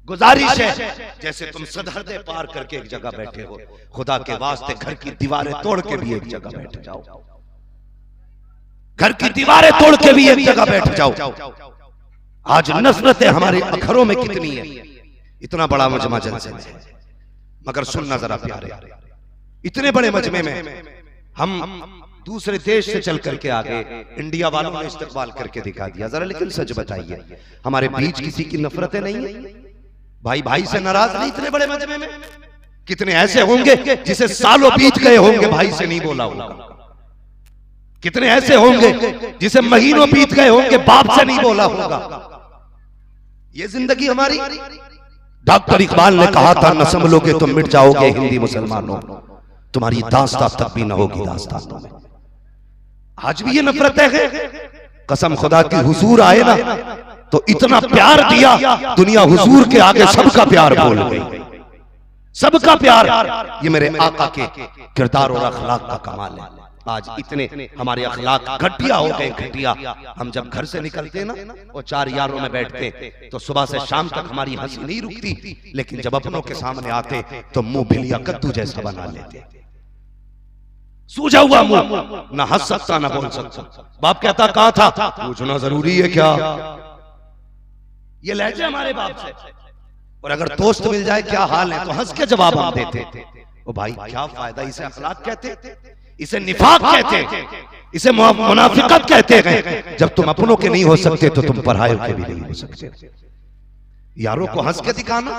गुजारिश है जैसे तुम सरहदें पार करके एक जगह बैठे हो, खुदा के वास्ते घर की दीवारें तोड़ के भी एक जगह बैठ जाओ, घर की दीवारें तोड़ के भी एक जगह बैठ जाओ। आज नफरतें हमारे अखरों में कितनी है, इतना बड़ा मजमा जलसे में, मगर सुनना जरा प्यारे, इतने बड़े मजमे में हम दूसरे देश से चल करके आ गए, इंडिया वालों ने इस्तकबाल करके दिखा दिया। जरा लेकिन सच बताइए, हमारे बीच किसी की नफरतें नहीं है? भाई भाई से नाराज नहीं? इतने बड़े मजमे में कितने ऐसे होंगे जिसे सालों बीत गए होंगे भाई से नहीं बोला होगा, कितने ऐसे होंगे जिसे महीनों बीत गए होंगे बाप से नहीं बोला होगा। ये जिंदगी हमारी। डॉक्टर इकबाल ने कहा था, न संभलोगे तो मिट जाओगे हिंदी मुसलमानों, तुम्हारी दास्तां तक भी न होगी दास्तानों में। आज भी ये नफरतें हैं। कसम खुदा की, हुजूर आए ना तो इतना प्यार दिया, दुनिया हुजूर के आगे सबका प्यार भूल गई, सबका प्यार। ये मेरे आका के किरदार और अखलाक का कमाल है। आज इतने हमारे अखलाक घटिया हो गए, घटिया। हम जब घर से निकलते ना और चार यारों में बैठते तो सुबह से शाम तक हमारी हंसी नहीं रुकती, लेकिन जब अपनों के सामने आते तो मुंह भिलिया कद्दू जैसा बना लेते, सूझा हुआ मुंह, ना हंस सकता ना बोल सकता। बाप कहता कहां था, पूछना जरूरी है क्या? ये लहजे हमारे बाप से। और अगर दोस्त मिल जाए क्या हाल है तो हंस के जवाब हम देते। ओ भाई क्या फायदा, इसे अखलाक कहते, इसे निफाक कहते, इसे मुनाफिकत कहते हैं। जब तुम अपनों के नहीं हो सकते तो तुम परायों के भी नहीं हो सकते। यारों को हंस के दिखाना,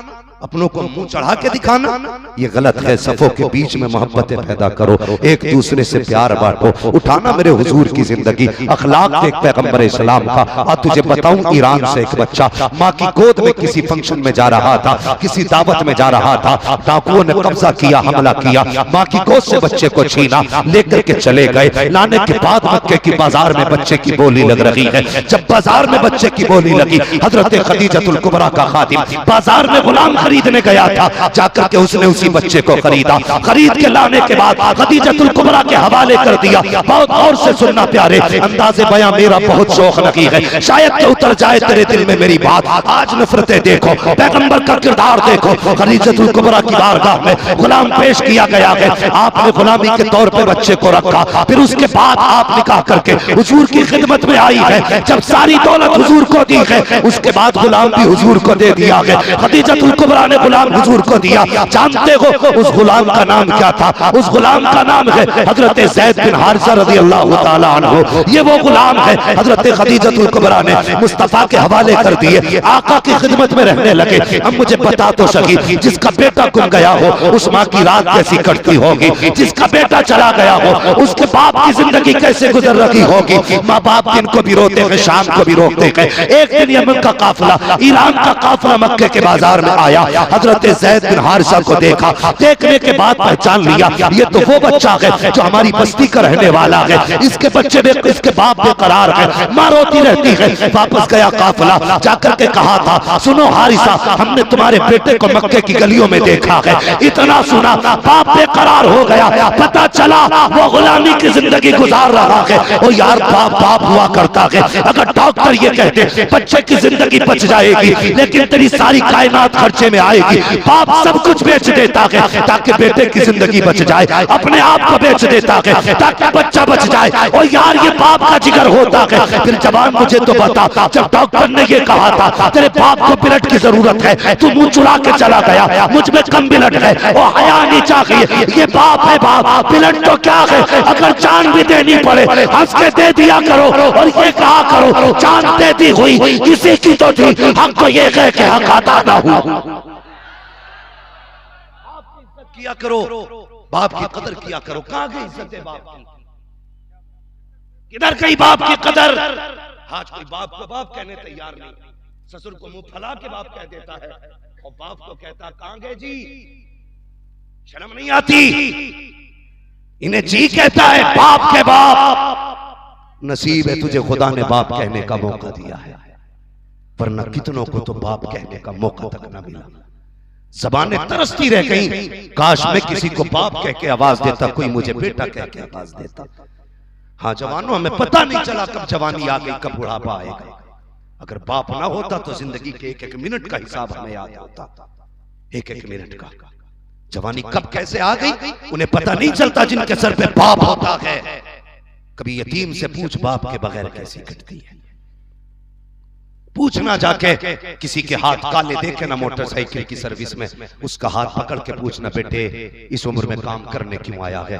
अपनों को मुंह चढ़ा के दिखाना, ये गलत है। सफों के बीच में मोहब्बतें पैदा करो, एक दूसरे से प्यार बांटो। उठाना मेरे हुजूर की जिंदगी, अखलाक देख पैगंबर इस्लाम का। और तुझे बताऊं, ईरान से एक बच्चा माँ की गोद में किसी फंक्शन में जा रहा था, किसी दावत में जा रहा था, डाकुओं ने कब्जा किया, हमला किया, माँ की गोद से बच्चे को छीना, लेकर के चले गए। लाने के बाद मक्के की बाजार में बच्चे की बोली लग रही है। जब बाजार में बच्चे की बोली लगी, हजरत खदीजतुल कुबरा का खादिम बाजार में गुलाम खरीदने गया था, जाकर के उसने उसी बच्चे को खरीदा। खरीद के लाने के बाद खदीजतुल कुबरा के हवाले कर दिया। बहुत गौर से सुनना प्यारे, अंदाज़े बयां मेरा बहुत शौक लगी है, शायद तो उतर जाए तेरे दिल में मेरी बात। आज नफरतें देखो, पैगंबर का किरदार देखो। खदीजतुल कुबरा की बारगाह में गुलाम पेश किया गया है, आपने गुलामी के तौर पे बच्चे को रखा, फिर उसके बाद आप निकाह करके हुजूर की खिदमत में आई है। जब सारी दौलत हुजूर को दी है, उसके बाद गुलाम भी हुजूर को दे दिया गया। खदीजतुल कुबरा ने गुलाम हुजूर को दिया। जानते हो उस गुलाम का नाम क्या था? उस गुलाम का नाम है हजरत ज़ैद बिन हारिसा रज़ियल्लाहु ताला अन्हु। ये वो गुलाम है हजरत खदीजतुल कुबरा ने मुस्तफा के हवाले कर दिए, आका की खिदमत में रहने लगे। अब मुझे बता तो सकी, जिसका बेटा गुम गया हो उस माँ की रात कैसी कटती होगी, जिसका बेटा चला गया हो उसके बाप की जिंदगी कैसे गुजर रही होगी। माँ बाप दिन को भी रोते हैं, शाम को भी रोकते हैं। एक दिन यमन का काफिला, ईरान का काफिला मक्के के बाजार में आया। हजरत ज़ैद बिन हारिसा को देखा, देखने के बाद पहचान लिया, ये तो वो बच्चा है जो हमारी बस्ती का रहने वाला है। इसके बच्चे इसके बाप बेकरार है, माँ रोती रहती है। वापस गया काफिला, जाकर के कहा था, सुनो हारिसा, हमने तुम्हारे बेटे को मक्के की गलियों में देखा है। इतना सुना, बाप बेकरार हो गया। पता चला वो गुलामी की जिंदगी गुजार रहा है। ओ यार, बाप बाप हुआ करता है। अगर डॉक्टर ये कहते बच्चे की जिंदगी बच जाएगी, लेकिन तेरी सारी कायनात खर्चे में आएगी, बाप सब कुछ बेच देता है ताकि बेटे की जिंदगी बच जाए, अपने आप को बेच देता है ताकि बच्चा बच जाए। और यार, ये बाप का जिगर होता है। फिर जवान मुझे तो बता, जब डॉक्टर ने ये कहा था तेरे बाप को ब्लड की जरूरत है, तू मुंह चुरा के चला गया, मुझ में कम ब्लड है, और हया नहीं चाहिए। ये बाप है बाप, ब्लड तो क्या है, अगर जान भी देनी पड़े हंस के दे दिया करो। और ये कहा करो, जान देती हुई किसी की तो थी, हमको ये कह के हक आता ना हो। किया करो, बाप की कदर किया करो। कहां गई इज्जत है बाप की? किधर गई बाप की कदर? आज कोई बाप को बाप कहने तैयार नहीं, ससुर को मुंह फैला के बाप कह देता है, और बाप को कहता कहां गए जी, शर्म नहीं आती? इन्हें जी कहता है, बाप के बाप। नसीब है तुझे खुदा ने बाप कहने का मौका दिया है, वरना कितनों को तो बाप कहने का मौका तक न मिला। ज़बानें तरसती रह गई, काश मैं किसी को बाप कह के आवाज देता, कोई मुझे बेटा कह के आवाज देता। हाँ जवानों, हमें पता नहीं चला कब जवानी आ गई, कब बुढ़ापा आएगा। अगर बाप ना होता तो जिंदगी के एक एक मिनट का हिसाब हमें याद होता, एक एक मिनट का। जवानी कब कैसे आ गई उन्हें पता नहीं चलता जिनके सर पे बाप होता है। कभी यतीम से पूछ बाप के बगैर कैसी कटती है। पूछना जाके किसी के हाथ काले देखे ना मोटरसाइकिल की सर्विस में, उसका हाथ पकड़ के पूछना बेटे इस उम्र में काम करने क्यों आया है।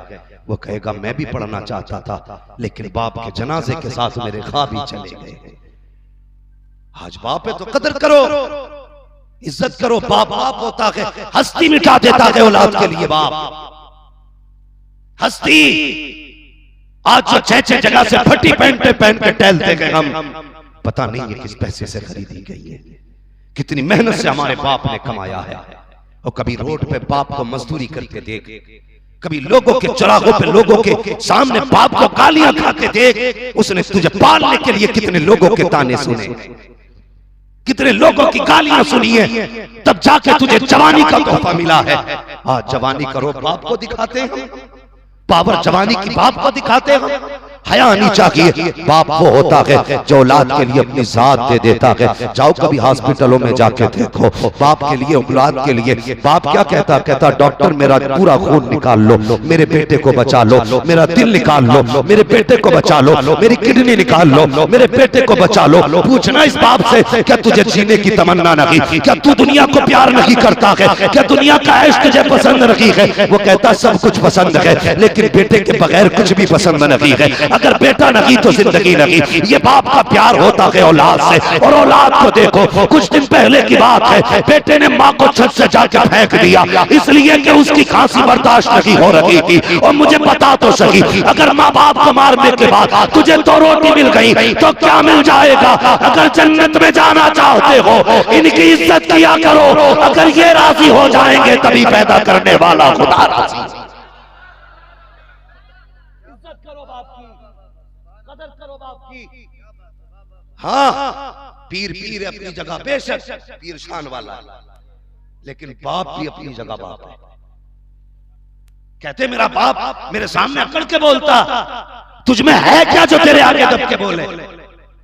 वो कहेगा मैं भी पढ़ना चाहता था लेकिन बाप के जनाजे के साथ मेरे ख्वाब ही चले गए। आज बाप है तो कदर करो, इज्जत करो। बाप बाप होता है, हस्ती मिटा देता है औलाद के लिए बाप। हस्ती आज जो 6-6 जगह से फटी पैंट पहन के टहलते गए हम, पता नहीं ये किस पैसे से खरीदी गई है, कितनी मेहनत से हमारे बाप ने कमाया है। और कभी रोड पे बाप को मजदूरी करते देख, कभी लोगों के चौराहों पे लोगों के सामने बाप को गालियां खाते देख। उसने तुझे पालने के लिए कितने लोगों के ताने सुने, कितने लोगों की गालियां सुनी है, तब जाके तुझे जवानी का तोहफा मिला है। आज जवानी का रूप बाप को दिखाते हैं, पावर जवानी की बाप को दिखाते हैं। हया नहीं चाहिए। बाप वो होता है जो औलाद के लिए अपनी जात दे देता है। जाओ कभी हॉस्पिटलों में जाके देखो, बाप के लिए औलाद के लिए बाप क्या कहता डॉक्टर मेरा पूरा खून निकाल लो, मेरे बेटे को बचा लो, मेरा दिल निकाल लो, मेरे बेटे को बचा लो, मेरी किडनी निकाल लो, मेरे बेटे को बचा लो। पूछना इस बाप से क्या तुझे जीने की तमन्ना नहीं, क्या तू दुनिया को प्यार नहीं करता है, क्या दुनिया का ऐश तुझे पसंद नहीं है। वो कहता सब कुछ पसंद है लेकिन बेटे के बगैर कुछ भी पसंद नहीं है। अगर बेटा नहीं तो जिंदगी नहीं। ये बाप का प्यार होता है औलाद से। और औलाद को देखो, कुछ दिन पहले की बात है, बेटे ने माँ को छत से जाकर फेंक दिया इसलिए कि उसकी खांसी बर्दाश्त नहीं हो रही थी। और मुझे बता तो सही, अगर माँ बाप को मारने के बाद तुझे 2 रोटी मिल गई तो क्या मिल जाएगा। अगर जन्नत में जाना चाहते हो इनकी इज्जत किया करो, अगर ये राजी हो जाएंगे तभी पैदा करने वाला खुदा राजी। हाँ पीर पीर अपनी जगह बेशक पीर शान वाला, लेकिन बाप भी अपनी जगह बाप है। कहते मेरा बाप मेरे सामने अकड़ के बोलता, तुझ में है क्या जो तेरे आगे दब के बोले।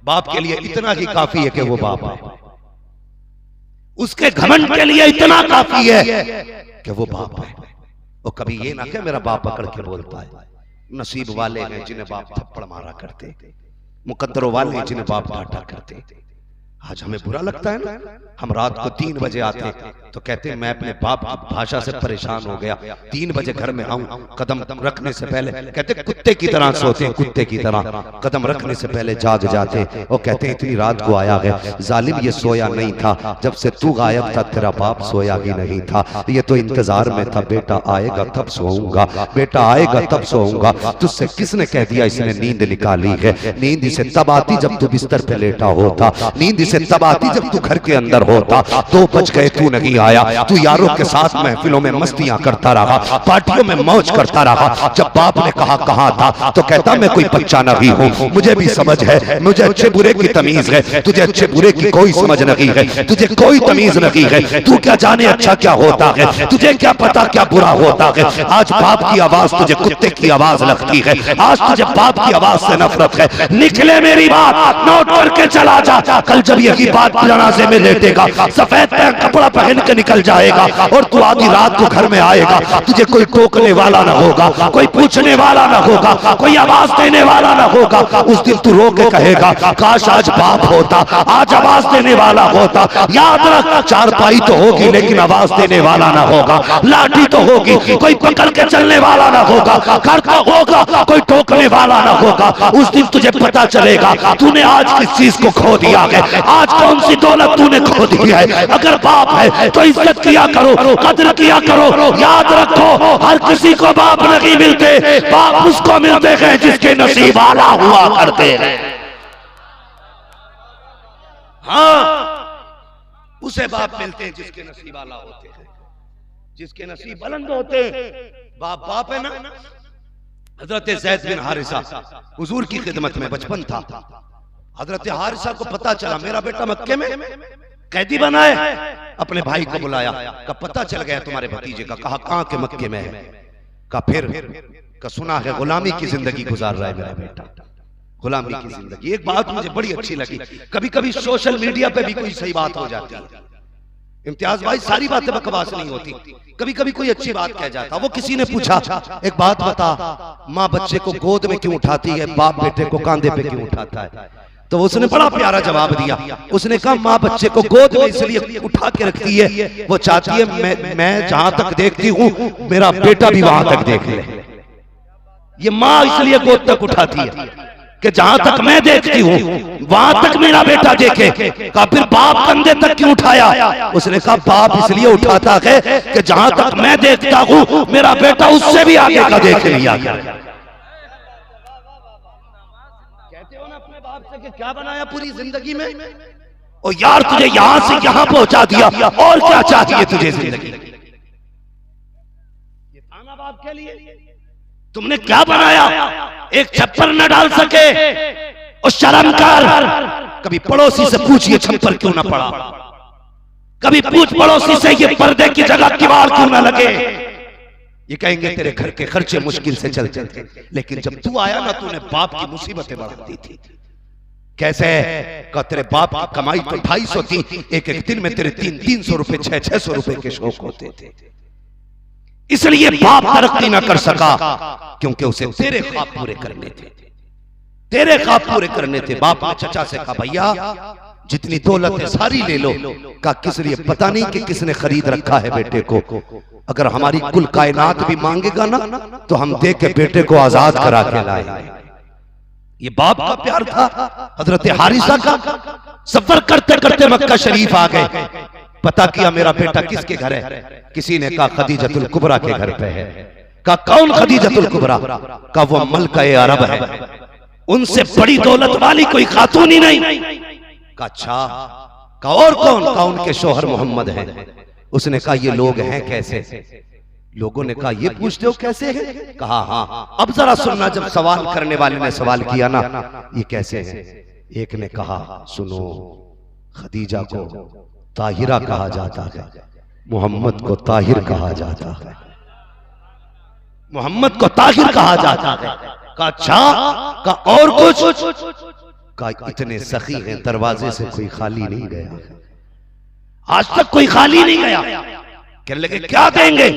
बाप के लिए इतना ही काफी है कि वो बाप है, उसके घमंड के लिए इतना काफी है कि वो बाप है। और कभी ये ना कि मेरा बाप अकड़ के बोलता है। नसीब वाले हैं जिन्हें बाप थप्पड़ मारा करते, मुकद्दरों वाले जिन्हें बाप डांटा करते। आज हमें बुरा लगता है ना, हम रात को 3 बजे आते तो कहते हैं मैं अपने बाप की भाषा से परेशान हो गया। 3 बजे घर में आऊं, कदम रखने से पहले कहते कुत्ते की तरह सोते हैं, कुत्ते की तरह कदम रखने से पहले जाग जाते। और कहते हैं इतनी रात को आया है जालिम, ये सोया नहीं था, जब से तू गायब था तेरा बाप सोया ही नहीं था। ये तो इंतजार में था बेटा आएगा तब सोऊंगा, बेटा आएगा तब सोऊंगा। तुझसे किसने कह दिया इसने नींद निकाली है। नींद इसे तब आती जब तू बिस्तर पे लेटा होता, नींद इसे तब आती जब तू घर के अंदर होता। 2 बज गए तू नहीं आया, तू यारों के साथ महफिलों में मस्तियां करता रहा, पार्टियों में मौज करता रहा। जब बाप ने कहा कहां था तो कहता मैं कोई बच्चा नहीं हूं, मुझे भी समझ है, मुझे अच्छे बुरे की तमीज है, तुझे अच्छे बुरे की कोई समझ नहीं है, तुझे कोई तमीज नहीं है। तू क्या जाने अच्छा क्या होता है, तुझे क्या पता क्या बुरा होता है। आज बाप की आवाज तुझे कुत्ते की आवाज लगती है, आज तुझे बाप की आवाज से नफरत है। निकले मेरी बात नोट करके चला जा, कल जब यही बात जनाजे में लेटेगा सफेद कपड़ा पहन के निकल जाएगा और तू आधी रात को घर में आएगा। तुझे कोई टोकने वाला ना होगा, कोई पूछने वाला ना होगा, कोई आवाज देने वाला ना होगा। उस दिन तू रो के कहेगा काश आज बाप होता, आज आवाज देने वाला होता। याद रख चारपाई तो होगी लेकिन आवाज देने वाला ना होगा, लाठी तो होगी कोई पकड़ के चलने वाला ना होगा, घर तो होगा कोई टोकने वाला ना होगा। उस दिन तुझे पता चलेगा तूने आज किस चीज को खो दिया है, आज कौन सी दौलत तूने खो दी है। अगर बाप है तो इज्जत किया करो, कद्र किया करो। याद रखो हर किसी को बाप नहीं मिलते, बाप उसको मिलते हैं जिसके नसीब वाला हुआ करते हैं। हाँ उसे बाप मिलते हैं जिसके नसीब वाला होते हैं, जिसके नसीब बुलंद होते हैं। बाप बाप है ना। हजरत ज़ैद बिन हारिसा हुजूर की खिदमत में बचपन था। हजरत हारिसा को पता चला मेरा बेटा मक्के में कैदी बना है। अपने भाई को बुलाया, का पता चल गया तुम्हारे भतीजे का। कहा कहां के मक्के में है। का फिर का सुना है गुलामी की जिंदगी गुजार रहा है मेरा बेटा, गुलामी की जिंदगी। एक बात मुझे बड़ी अच्छी लगी, कभी कभी सोशल मीडिया पे भी कोई सही बात हो जाती है। इम्तियाज भाई, सारी बातें बकवास नहीं होती, कभी कभी कोई अच्छी बात कह जाता। वो किसी ने पूछा, एक बात बता, माँ बच्चे को गोद में क्यों उठाती है, बाप बेटे को कांधे पे क्यों उठाता है? तो उसने बड़ा प्यारा जवाब दिया। उसने कहा माँ बच्चे को गोद में इसलिए उठा के रखती है, वो चाहती है मैं जहां तक देखती हूँ मेरा बेटा भी वहां तक देख ले। ये माँ इसलिए गोद तक उठाती है कि जहां तक मैं देखती हूँ वहां तक मेरा बेटा देखे। कहा फिर बाप कंधे तक क्यों उठाया? उसने कहा बाप इसलिए उठाता है कि जहां तक मैं देखता हूँ मेरा बेटा उससे भी आगे का देख लिया। कहते हो ना अपने बाप से कि क्या बनाया पूरी जिंदगी में, और यार तुझे यहां से यहां पहुंचा दिया, और क्या चाहिए तुझे जिंदगी? ये ताना बाप के लिए तुमने क्या बनाया? एक छप्पर न डाल सके और शर्म कर। कभी पड़ोसी से पूछिए छप्पर क्यों ना पड़ा, कभी पूछ पड़ोसी से ये पर्दे की जगह किवाड़ क्यों ना लगे। ये कहेंगे तेरे घर के खर्चे मुश्किल से चलते थे, लेकिन जब तू आया ना तूने बाप की मुसीबतें बढ़ा दी थी। कैसे? का तेरे बाप की कमाई तो 250 थी, एक एक दिन में तेरे 300-300 रुपए 600-600 रुपए के शौक होते थे, इसलिए बाप तरक्की ना कर सका क्योंकि उसे तेरे ख्वाब पूरे करने थे, तेरे ख्वाब पूरे करने थे। बाप ने चचा से कहा भैया जितनी दौलत है सारी ले लो। का किस लिए? पता नहीं कि किसने खरीद रखा है बेटे को। अगर हमारी कुल कायनात भी मांगेगा ना तो हम दे के बेटे को आजाद करा के लाए। ये बाप का प्यार था। हजरत हारिसा का सफर करते करते मक्का शरीफ आ गए। पता किया मेरा बेटा किसके घर है? किसी ने कहा खदीजतुल कुबरा के घर पे है। कहा कौन खदीजतुल कुबरा? कहा वो मलका-ए अरब है, उनसे बड़ी दौलत वाली कोई खातून ही नहीं। कहा अच्छा, कहा और कौन? कहा उनके शोहर मोहम्मद हैं। उसने कहा ये लोग हैं कैसे? लोगों ने कहा ये पूछते हो कैसे है? कहा हाँ। अब जरा सुनना, जब सवाल करने वाले ने सवाल किया ना ये कैसे हैं, एक ने कहा सुनो, खदीजा को ताहिरा कहा जाता है, मोहम्मद को ताहिर कहा जाता है, मोहम्मद को ताहिर कहा जाता है। कहा अच्छा, कहा और कुछ? कहा इतने सखी हैं दरवाजे से कोई खाली नहीं गया, आज तक कोई खाली नहीं गया। कहने लगे क्या देंगे?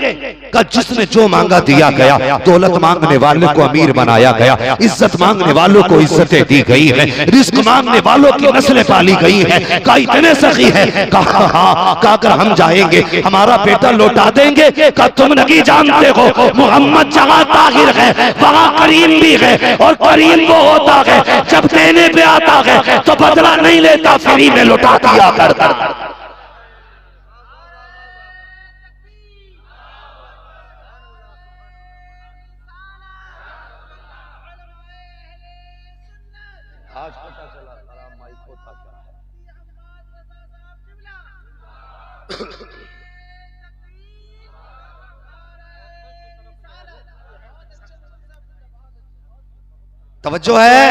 कहा जिसने जो मांगा दिया गया, दौलत मांगने वाले को अमीर बनाया गया, इज्जत मांगने वालों को इज्जतें दी गई है, रिस्क मांगने वालों की नस्लें पाली गई हैं। कहा इतने सखी है? कहा हाँ। कहा अगर हम जाएंगे हमारा बेटा लौटा देंगे? कहा तुम नहीं जानते हो मोहम्मद जहां ताहिर है वहां करीम भी है, और करीम वो होता है जब देने पे आता है तो बदला नहीं लेता, फ्री में लौटा दिया करता। आज पता चला हराम माइक होता क्या है। तवज्जो है?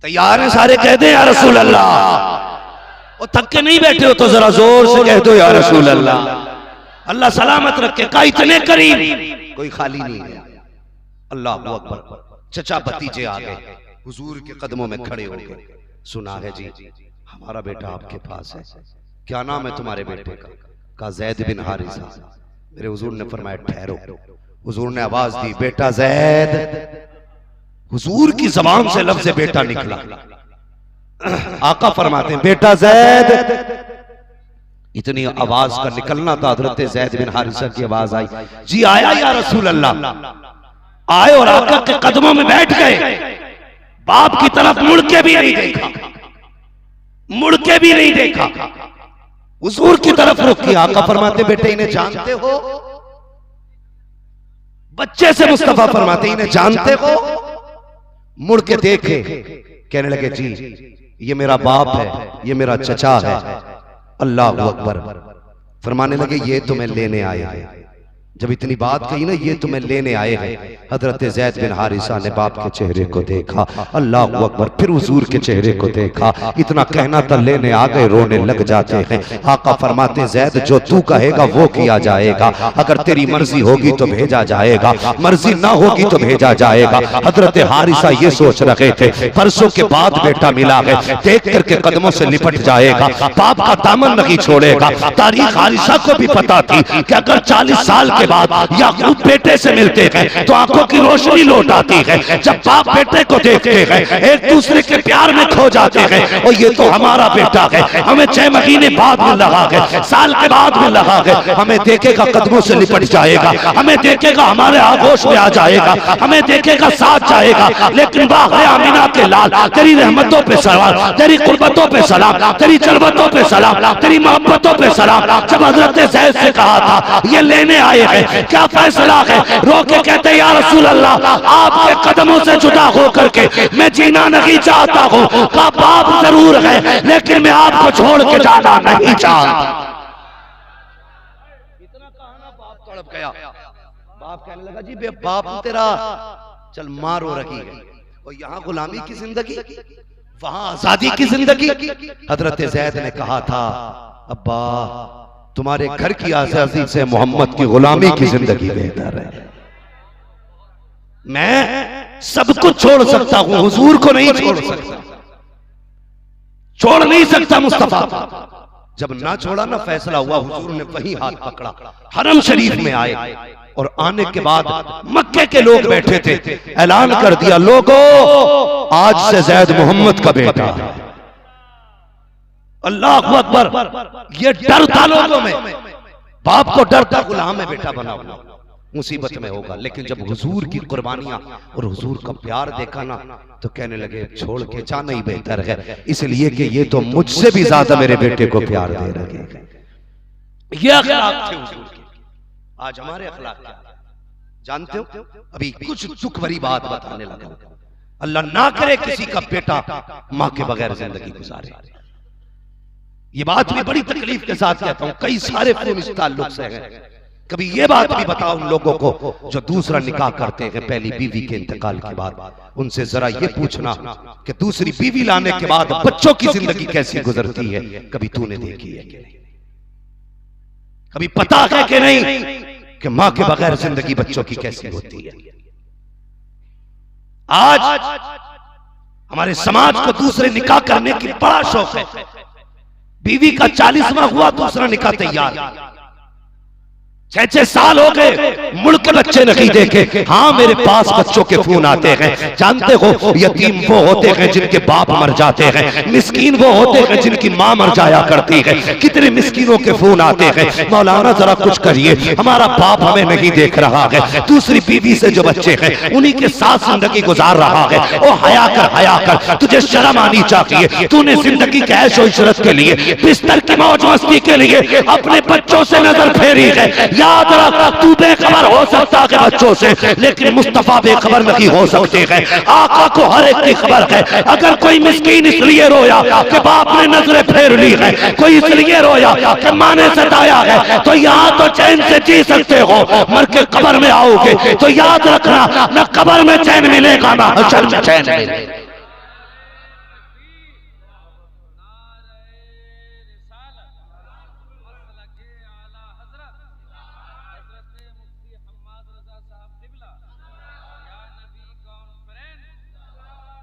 तैयार हैं सारे? कह दे या रसूल अल्लाह। और थक के नहीं बैठे हो तो जरा जोर से कह दो या रसूल अल्लाह। अल्लाह सलामत रखे। का इतने करीब कोई खाली नहीं है। अल्लाह अकबर। चचा भतीजे आ गए, हुजूर के कदमों में खड़े हो गए। सुना है जी हमारा बेटा आपके पास है, क्या नाम है तुम्हारे बेटे का? कहा जैद बिन हारिसा। मेरे हुजूर ने फरमाया ठहरो। हुजूर ने आवाज दी बेटा जैद। हुजूर की जबान से लफ्ज़ बेटा निकला। आका फरमाते हैं बेटा जैद। इतनी आवाज का निकलना था, हजरत जैद बिन हारिसा की आवाज आई, जी आया या रसूल अल्लाह। आए और आका के कदमों में बैठ गए। बाप की तरफ मुड़ के भी नहीं देखा, मुड़ के भी नहीं देखा, हुजूर की तरफ रुख किया। आका फरमाते बेटे इन्हें जानते हो? बच्चे से मुस्तफा फरमाते इन्हें जानते हो? मुड़ के देखे, कहने लगे जी ये मेरा बाप है, ये मेरा चचा है। अल्लाह अकबर। फरमाने लगे ये तुम्हें लेने आए हैं। जब इतनी बात कही ना, ये तुम्हें लेने आए हैं, हजरत ज़ैद बिन हारिसा ने बाप के चेहरे को देखा, अल्लाह अकबर, फिर हुजूर के चेहरे को देखा, इतना कहना था लेने आ गए, रोने लग जाते हैं। आका फरमाते ज़ैद जो तू कहेगा वो किया जाएगा, अगर तेरी मर्जी होगी तो भेजा जाएगा, मर्जी ना होगी तो भेजा जाएगा। हजरत हारिसा ये सोच रहे थे परसों के बाद बेटा मिला है, देख करके कदमों से लिपट जाएगा, बाप का दामन नहीं छोड़ेगा। तारीख हारिसा को भी पता थी कि अगर 40 साल के बाद याकूब बेटे से मिलते हैं तो आंखों की रोशनी लौट आती है। जब बाप बेटे को देखते हैं, एक दूसरे के प्यार में खो जाते हैं, और ये तो हमारा बेटा है, हमें 6 महीने बाद मिल रहा है, साल के बाद मिल रहा है, हमें देखेगा कदमों से लिपट जाएगा, हमें देखेगा हमारे आगोश में आ जाएगा, हमें देखेगा साथ जाएगा। लेकिन बाग़ आमिना के लाल, तेरी रहमतों पे सलाम, तेरी कुर्बतों पे सलाम, तेरी जलवतों पे सलाम, तेरी मोहब्बतों पे सलाम। जब हजरत ज़ैद से कहा था ये लेने आए हैं, क्या फैसला है, रोके कहते या रसूल अल्लाह, आपके कदमों से जुदा होकर के मैं जीना नहीं चाहता हूँ। का बाप जरूर है लेकिन मैं आपको छोड़ के जाना नहीं चाहता। इतना कहना बाप तड़प गया। बाप कहने लगा जी बे बाप तेरा चल मारो रखी है, और यहाँ गुलामी की जिंदगी, वहां आजादी की जिंदगी। हजरत ज़ैद ने कहा था अब्बा तुम्हारे घर की आजादी से मोहम्मद की गुलामी की जिंदगी बेहतर है। मैं सब कुछ छोड़ सकता हूं, हुजूर को नहीं छोड़ सकता, छोड़ नहीं सकता मुस्तफा। जब ना छोड़ा ना, फैसला हुआ, हुजूर ने वही हाथ पकड़ा, हरम शरीफ में आए, और आने के बाद मक्के के लोग बैठे थे, ऐलान कर दिया लोगों आज से ज़ैद मोहम्मद का बेटा है। अल्लाह अकबर। ये डर था लोगों में, बाप को डर था गुलाम में बेटा बना मुसीबत में होगा। लेकिन जब हुजूर की कुर्बानियां और हुजूर का प्यार देखा ना, तो कहने लगे छोड़ के जाना ही बेहतर है, इसलिए कि ये तो मुझसे भी ज्यादा मेरे बेटे को प्यार दे रहे हैं। ये अखलाक थे हुजूर के। आज हमारे अखलाक क्या जानते हो? अभी कुछ दुख भरी बात बताने लगा। अल्लाह ना करे किसी का बेटा मां के बगैर जिंदगी गुजारे। ये बात भी बड़ी तकलीफ के साथ कहता हूं, कई सारे फोन इस ताल्लुक से हैं। कभी ये बात भी बताओ उन लोगों को जो दूसरा निकाह करते हैं पहली बीवी के इंतकाल के बाद, उनसे जरा ये पूछना कि दूसरी बीवी लाने के बाद बच्चों की जिंदगी कैसी गुजरती है, कभी तूने देखी है कि नहीं? कभी पता है कि नहीं कि मां के बगैर जिंदगी बच्चों की कैसी होती है? आज हमारे समाज को दूसरे निकाह करने की बड़ा शौक है। बीवी का 40वां हुआ, दूसरा निकाह तैयार, 6-6 साल हो गए, मुड़ के बच्चे नहीं देखे। हाँ मेरे पास बच्चों के फोन आते हैं। जानते हो यतीम वो होते हैं जिनके बाप मर जाते हैं, मिस्कीन वो होते हैं जिनकी माँ मर जाया करती है। कितने मिस्कीनों के फोन आते हैं, मौलाना जरा कुछ करिए, हमारा बाप हमें नहीं देख रहा है, दूसरी बीवी से जो बच्चे हैं उन्हीं के साथ जिंदगी गुजार रहा है। ओ हया कर, तुझे शर्म आनी चाहिए। तूने जिंदगी के ऐशो इशरत के लिए, बिस्तर की मौज मस्ती के लिए अपने बच्चों से नजर फेरी है। याद रख, तू बेखबर हो सकता है बच्चों से, लेकिन मुस्तफा बेखबर नहीं हो सकते हैं। आका को हर एक की खबर है। अगर कोई मिस्कीन इसलिए रोया कि बाप ने नजरें फेर ली है, कोई इसलिए रोया कि माँ ने सताया है, तो यहाँ तो चैन से जी सकते हो, मर के कब्र में आओगे तो याद रखना न कब्र में चैन मिलेगा ना हश्र में चैन मिलेगा।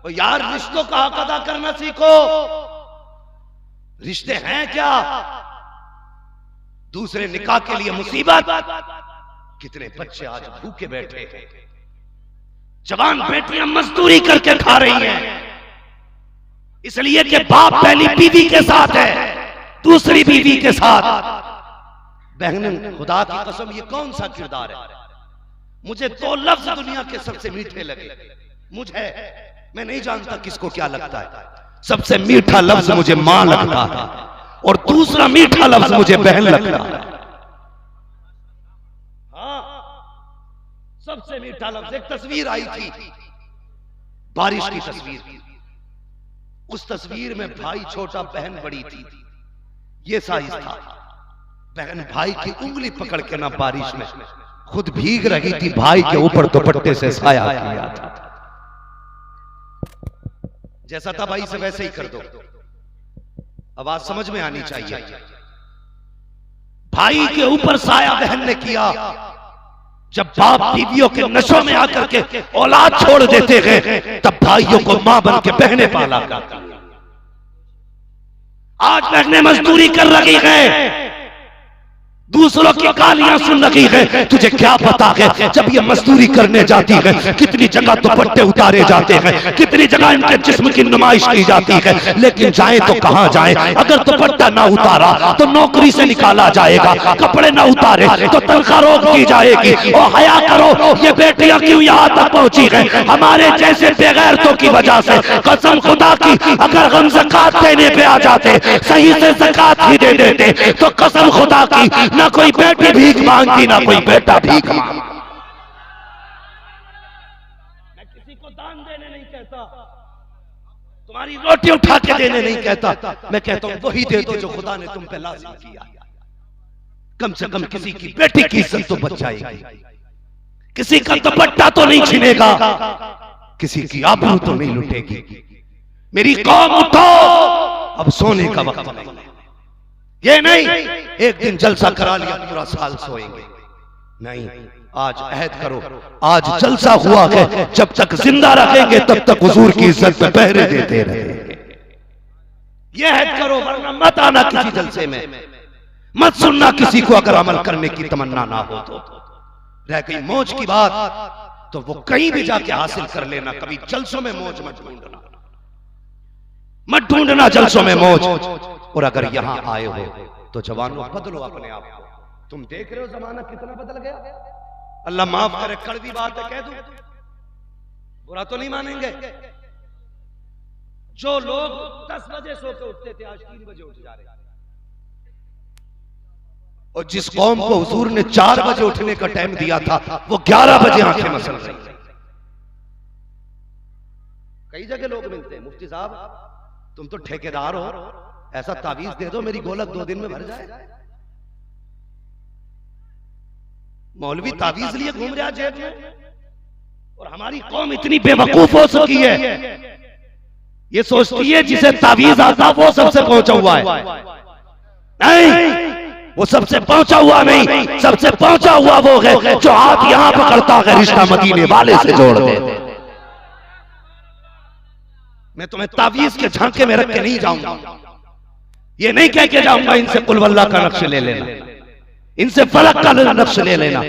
यार रिश्तों का हक अदा करना सीखो। रिश्ते हैं क्या? दूसरे निकाह के लिए मुसीबत। कितने बच्चे आज भूखे बैठे हैं, जवान बेटियां मजदूरी करके खा रही हैं, इसलिए कि बाप पहली बीवी के साथ है, दूसरी बीवी के साथ। बहन खुदा की कसम, ये कौन सा किरदार है? मुझे 2 लफ्ज दुनिया के सबसे मीठे लगे। मुझे, मैं नहीं जानता किसको क्या लगता है, सबसे मीठा लफ्ज मुझे मां लगता है, और दूसरा मीठा लफ्ज मुझे बहन लगता है। हाँ, सबसे मीठा लफ्ज। एक तस्वीर आई थी, बारिश की तस्वीर। उस तस्वीर में भाई छोटा, बहन बड़ी थी। ये साइज था, बहन भाई की उंगली पकड़ के ना बारिश में खुद भीग रही थी, भाई के ऊपर दुपट्टे से साया किया था। जैसा था भाई से वैसे ही कर दो। अब बात समझ में आनी चाहिए। भाई के ऊपर साया बहन ने किया। जब बाप बीवियों के नशों में आकर के औलाद छोड़ देते हैं, तब भाइयों को मां बन के बहनें पाला करती हैं। आज बहनें मजदूरी कर रही हैं, दूसरों की गालियां सुन रही है। तुझे क्या पता है जब ये मजदूरी करने जाती है कितनी जगह दुपट्टे उतारे जाते हैं, कितनी जगह इनके जिस्म की नुमाइश की जाती है, लेकिन जाए तो कहां जाए? अगर दुपट्टा ना उतारा तो नौकरी से निकाला जाएगा, कपड़े ना उतारे तो तनख्वाह रोक दी जाएगी। और हया करो, ये बेटियां क्यों यहाँ तक पहुंची है? हमारे जैसे बेगैरतों की वजह से। कसम खुदा की, अगर हम ज़कात देने पे आ जाते, सही से ज़कात ही दे देते, तो कसम खुदा की ना कोई बेटी भीख मांगती, ना कोई बेटा भीख मांगता। मैं किसी को दान देने नहीं कहता, तुम्हारी रोटी उठा के देने नहीं कहता। मैं कहता हूं वही दे दो जो खुदा ने तुम पे लाजिम किया। कम से कम किसी की बेटी की इज्जत तो बच जाएगी, किसी का दुपट्टा तो नहीं छिनेगा, किसी की आबरू तो नहीं लुटेगी। मेरी कौम उठो, अब सोने का वक्त नहीं। ये नहीं एक दिन जलसा करा लिया पूरा साल सोएंगे, नहीं। आज अहद करो, आज जलसा हुआ है, जब तक जिंदा रखेंगे तब तक हुजूर की इज्जत पे पहरे देते रहेंगे। ये अहद करो, वरना मत आना किसी जलसे में, मत सुनना किसी को अगर अमल करने की तमन्ना ना हो तो। रह गई मौज की बात तो वो कहीं भी जाके हासिल कर लेना। कभी जलसों में मौज मत ढूंढना, मत ढूंढना जलसों में मौज। और अगर यहां आए हो तो जवानों बदलो अपने आप को। तुम देख रहे हो जमाना कितना बदल गया। अल्लाह माफ करे, कड़वी बात है कह दूं, बुरा तो नहीं मानेंगे। जो लोग 10 बजे सो के उठते थे आज 3 बजे उठ जा रहे हैं। और जिस कौम को हुजूर ने 4 बजे उठने का टाइम दिया था वो 11 बजे आंखें मसल रही है। कई जगह लोग मिलते हैं, मुफ्ती साहब तुम तो ठेकेदार हो, ऐसा तावीज दे दो मेरी गोलक 2 दिन में भर जाए। मौलवी तावीज लिए घूम रहा जेब में। और हमारी कौम इतनी बेवकूफ हो चुकी है, ये सोचती है जिसे तावीज आता वो सबसे पहुंचा हुआ है। नहीं, वो सबसे पहुंचा हुआ नहीं, सबसे पहुंचा हुआ वो है जो हाथ यहां पकड़ता है, रिश्ता मदीने वाले से जोड़ दे। मैं तुम्हें तावीज के झांके में रख के नहीं जाऊंगा, ये नहीं कह के जाऊंगा इनसे कुल वल्लाह का नक्श ले लेना, इनसे फलक का नक्श ले लेना,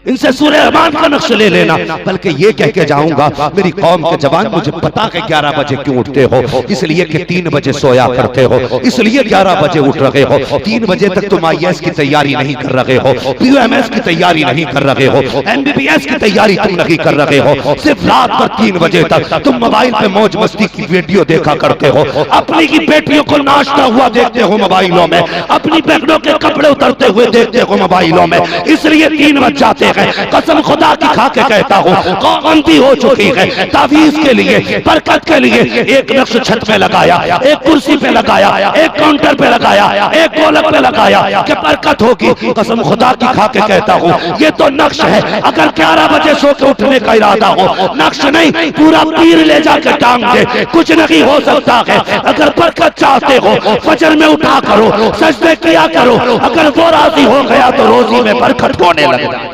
इनसे सूरह रहमान का नक्श ले लेना, बल्कि ये कह के जाऊंगा मेरी कौम के जवान मुझे पता है 11 बजे क्यों उठते हो, इसलिए कि 3 बजे सोया करते हो, इसलिए 11 बजे उठ रहे हो। 3 बजे तक तुम IAS की तैयारी नहीं कर रहे हो, POMS की तैयारी नहीं कर रहे हो, MBBS की तैयारी तुम नहीं कर रहे हो। सिर्फ रात भर 3 बजे तक तुम मोबाइल पे मौज मस्ती की वीडियो देखा करते हो, अपनी की बेटियों को नाचता हुआ देखते हो मोबाइलों में, अपनी बहनों के कपड़े उतरते हुए देखते हो मोबाइलों में, इसलिए 3 बज जाते। कसम खुदा की खा के कहता हूँ कौमबंदी हो चुकी है। तावीज के लिए, बरकत के लिए एक नक्श छत पे लगाया, एक कुर्सी पे लगाया, एक काउंटर पे लगाया, एक गोलक पे लगाया कि बरकत होगी। कसम खुदा की खा के कहता हूँ ये तो नक्श है। अगर 11 बजे सो के उठने का इरादा हो, नक्श नहीं पूरा पीर ले जाके टांग दे, कुछ नहीं हो सकता है। अगर बरकत चाहते हो फजर में उठा करो, सजदे किया करो, अगर वो राजी हो गया तो रोजी में बरकत होने लग जाए।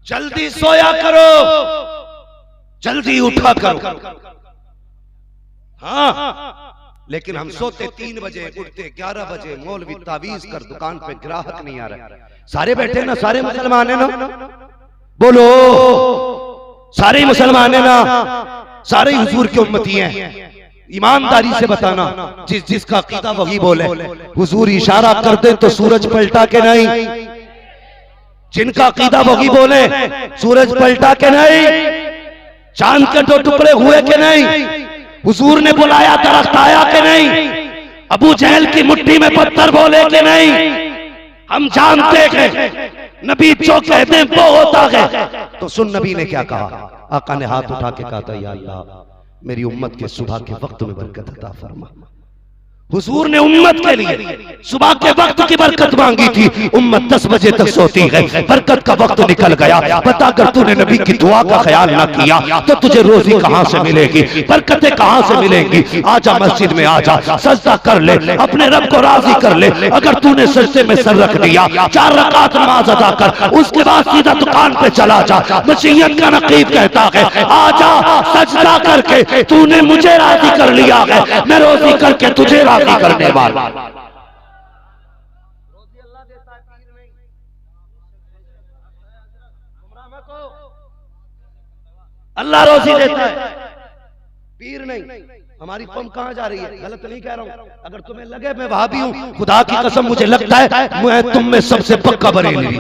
जल्दी सोया करो, जल्दी उठा करो। हाँ, लेकिन हम सोते 3 बजे, उठते 11 बजे। मौलवी तावीज कर, दुकान पे ग्राहक नहीं आ रहा। सारे बैठे ना, सारे मुसलमान है ना, बोलो सारे मुसलमान है ना, सारे हुजूर के उम्मती हैं। ईमानदारी से बताना, जिसका अकीदा वही बोले। हुजूर इशारा कर दे तो सूरज पलटा के नहीं, जिनका अकीदा वही बोले सूरज पलटा के नहीं, चांद के 2 टुकड़े हुए के नहीं, हुजूर ने बुलाया दरख्त आया के नहीं, अबू जहल की मुट्ठी में पत्थर बोले के नहीं। हम जानते हैं नबी जो कहते हैं वो होता है। तो सुन नबी ने क्या कहा, आका ने हाथ उठा के कहा था, या अल्लाह मेरी उम्मत के सुबह के वक्त में बरकत अता फरमा। हुजूर ने उम्मत के लिए सुबह के वक्त की बरकत मांगी थी। उम्मत 10 बजे तक सोती है, बरकत का वक्त निकल गया। बता, अगर तूने नबी की दुआ का ख्याल ना किया तो तुझे रोजी कहां से मिलेगी, बरकतें कहां से मिलेंगी। आजा मस्जिद में आजा, सजदा कर ले, अपने रब को राजी कर ले। अगर तूने सजदे में सर रख दिया, 4 रकात नमाज अदा कर, उसके बाद सीधा दुकान पे चला जा। मसीहत का नकीब कहता है, आजा सजदा करके तूने मुझे राजी कर लिया है, मैं रोजी करके तुझे राजी करने वाला। अल्लाह रोजी देता है, पीर नहीं। हमारी कौम कहां जा रही है, गलत नहीं कह रहा हूं। अगर तुम्हें लगे मैं वहाबी हूं, खुदा की कसम मुझे लगता है मैं तुम में सबसे पक्का बरेलवी।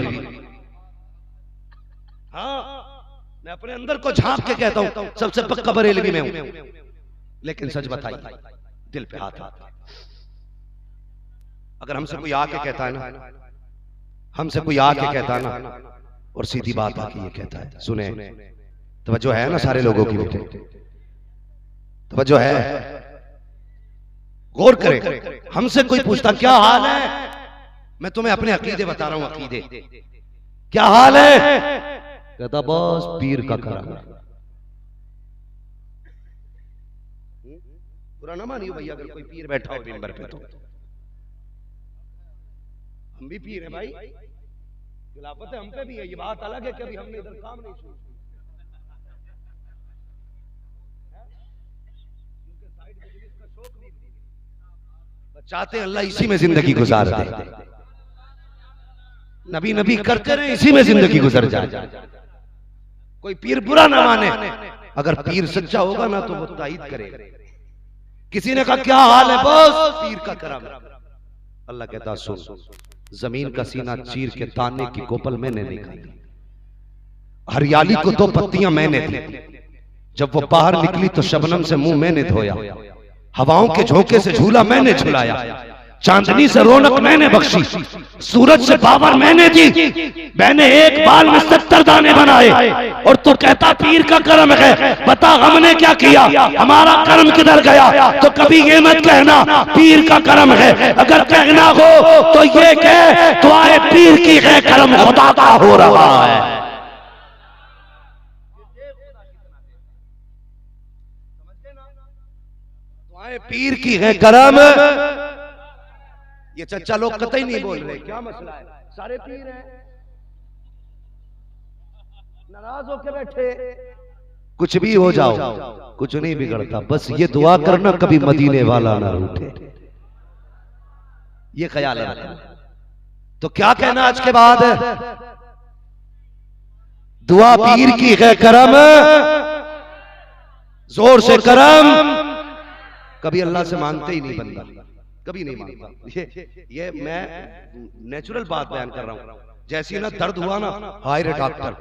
हाँ, मैं अपने अंदर को झांक के कहता हूं सबसे पक्का बरेलवी में हूं। लेकिन सच बताइए, दिल पे हाथ आता, अगर हमसे कोई आके कहता है ना, हमसे कोई आके कहता है ना, और सीधी बात आके ये कहता है, सुने तवज्जो है ना सारे लोगों की, बेटे तवज्जो है, गौर करें। हमसे कोई पूछता क्या हाल है, मैं तुम्हें अपने अकीदे बता रहा हूं, अकीदे क्या हाल है, कहता बस पीर का करम। बुरा ना मानियो भैया अगर कोई पीर बैठा हो मिंबर पे, तो हम भी पीर है भाई, खिलाफत है हम पे भी है, ये बात अलग है कि अभी हमने इधर काम नहीं शुरू। चाहते हैं अल्लाह इसी में जिंदगी गुजार दे, नबी नबी करते रहे, इसी में जिंदगी गुजर जाए। कोई पीर बुरा ना माने, अगर पीर सच्चा होगा ना तो वो ताईद करेगा। किसी ने कहा क्या हाल है, बस पीर का करम। अल्लाह कहता सुन, जमीन का सीना चीर के ताने की कोपल मैंने निकाली, हरियाली को 2 पत्तियां मैंने दी, जब वो बाहर निकली तो शबनम से मुंह मैंने धोया, हवाओं के झोंके से झूला मैंने झुलाया, चांदनी से रौनक मैंने बख्शी, सूरज से पावर मैंने दी, मैंने एक बाल में 70 दाने बनाए, और तू कहता पीर का करम है। बता हमने क्या किया, हमारा कर्म किधर गया। तो कभी ये मत कहना पीर का करम है, अगर कहना हो तो ये कह दुआए पीर की है, करम खुदा का हो रहा है। पीर की है करम। ये चच्चा लोग कतई नहीं बोल रहे, क्या मसला है, सारे पीर हैं, नाराज होके बैठे। कुछ भी हो जाओ, कुछ नहीं बिगड़ता, बस ये दुआ करना कभी मदीने वाला ना रूठे, ये ख्याल रखना। तो क्या कहना आज के बाद, दुआ पीर की है करम, जोर से करम। कभी अल्लाह से मांगते ही नहीं बंदा, कभी नहीं मांगता। ये मैं नेचुरल बात बयान कर रहा हूं। जैसी ना दर्द हुआ ना, हाय रे डॉक्टर,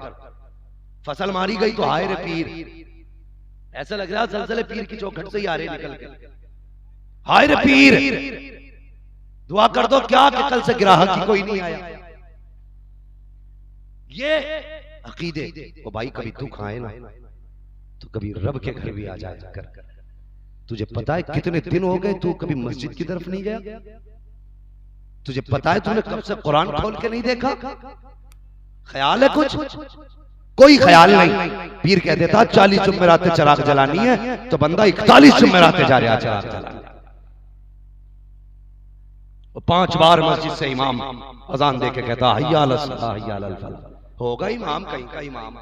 फसल मारी गई तो हाय रे पीर, ऐसा लग रहा सलसले पीर की चौखट से ही आ रहे निकल के, हाय रे पीर दुआ कर दो क्या कि कल से ग्राहक ही कोई नहीं आया। ये अकीदे ओ भाई, कभी दुख आए ना तो कभी रब के घर भी आ जाया कर। तुझे पता है कितने दिन हो गए तू कभी मस्जिद की तरफ नहीं गया, तुझे पता है तूने कब से कुरान खोल के नहीं देखा, ख्याल है कुछ, कोई ख्याल नहीं। पीर कह देता 40 जुमेरातें चिराग जलानी है, तो बंदा 41 जुमेरातें जा रहा चिराग जलाने। 5 बार मस्जिद से इमाम अजान दे के कहता हय्या अलस सलाह हय्या अलल फलाह। होगा इमाम कहीं का इमाम,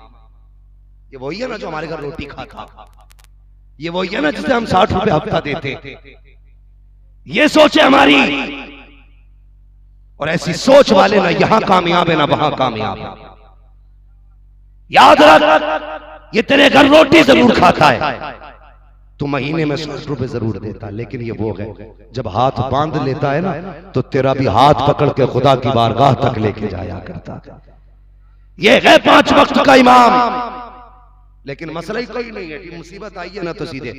ये वही है ना जो हमारे घर रोटी खाता, ये वही है ना जिसे हम 60 रुपए हफ्ता देते। ये सोचे हमारी, और ऐसी सोच वाले ना यहां कामयाब है ना वहां कामयाब है। याद रख, ये तेरे घर रोटी जरूर खाता है, तो महीने में 60 रुपए जरूर देता, लेकिन ये वो है जब हाथ बांध लेता है ना तो तेरा भी हाथ पकड़ के खुदा की बारगाह तक लेके जाया करता। ये है 5 वक्त का इमाम। लेकिन मसला ही कोई नहीं है कि मुसीबत आई है ना तो सीधे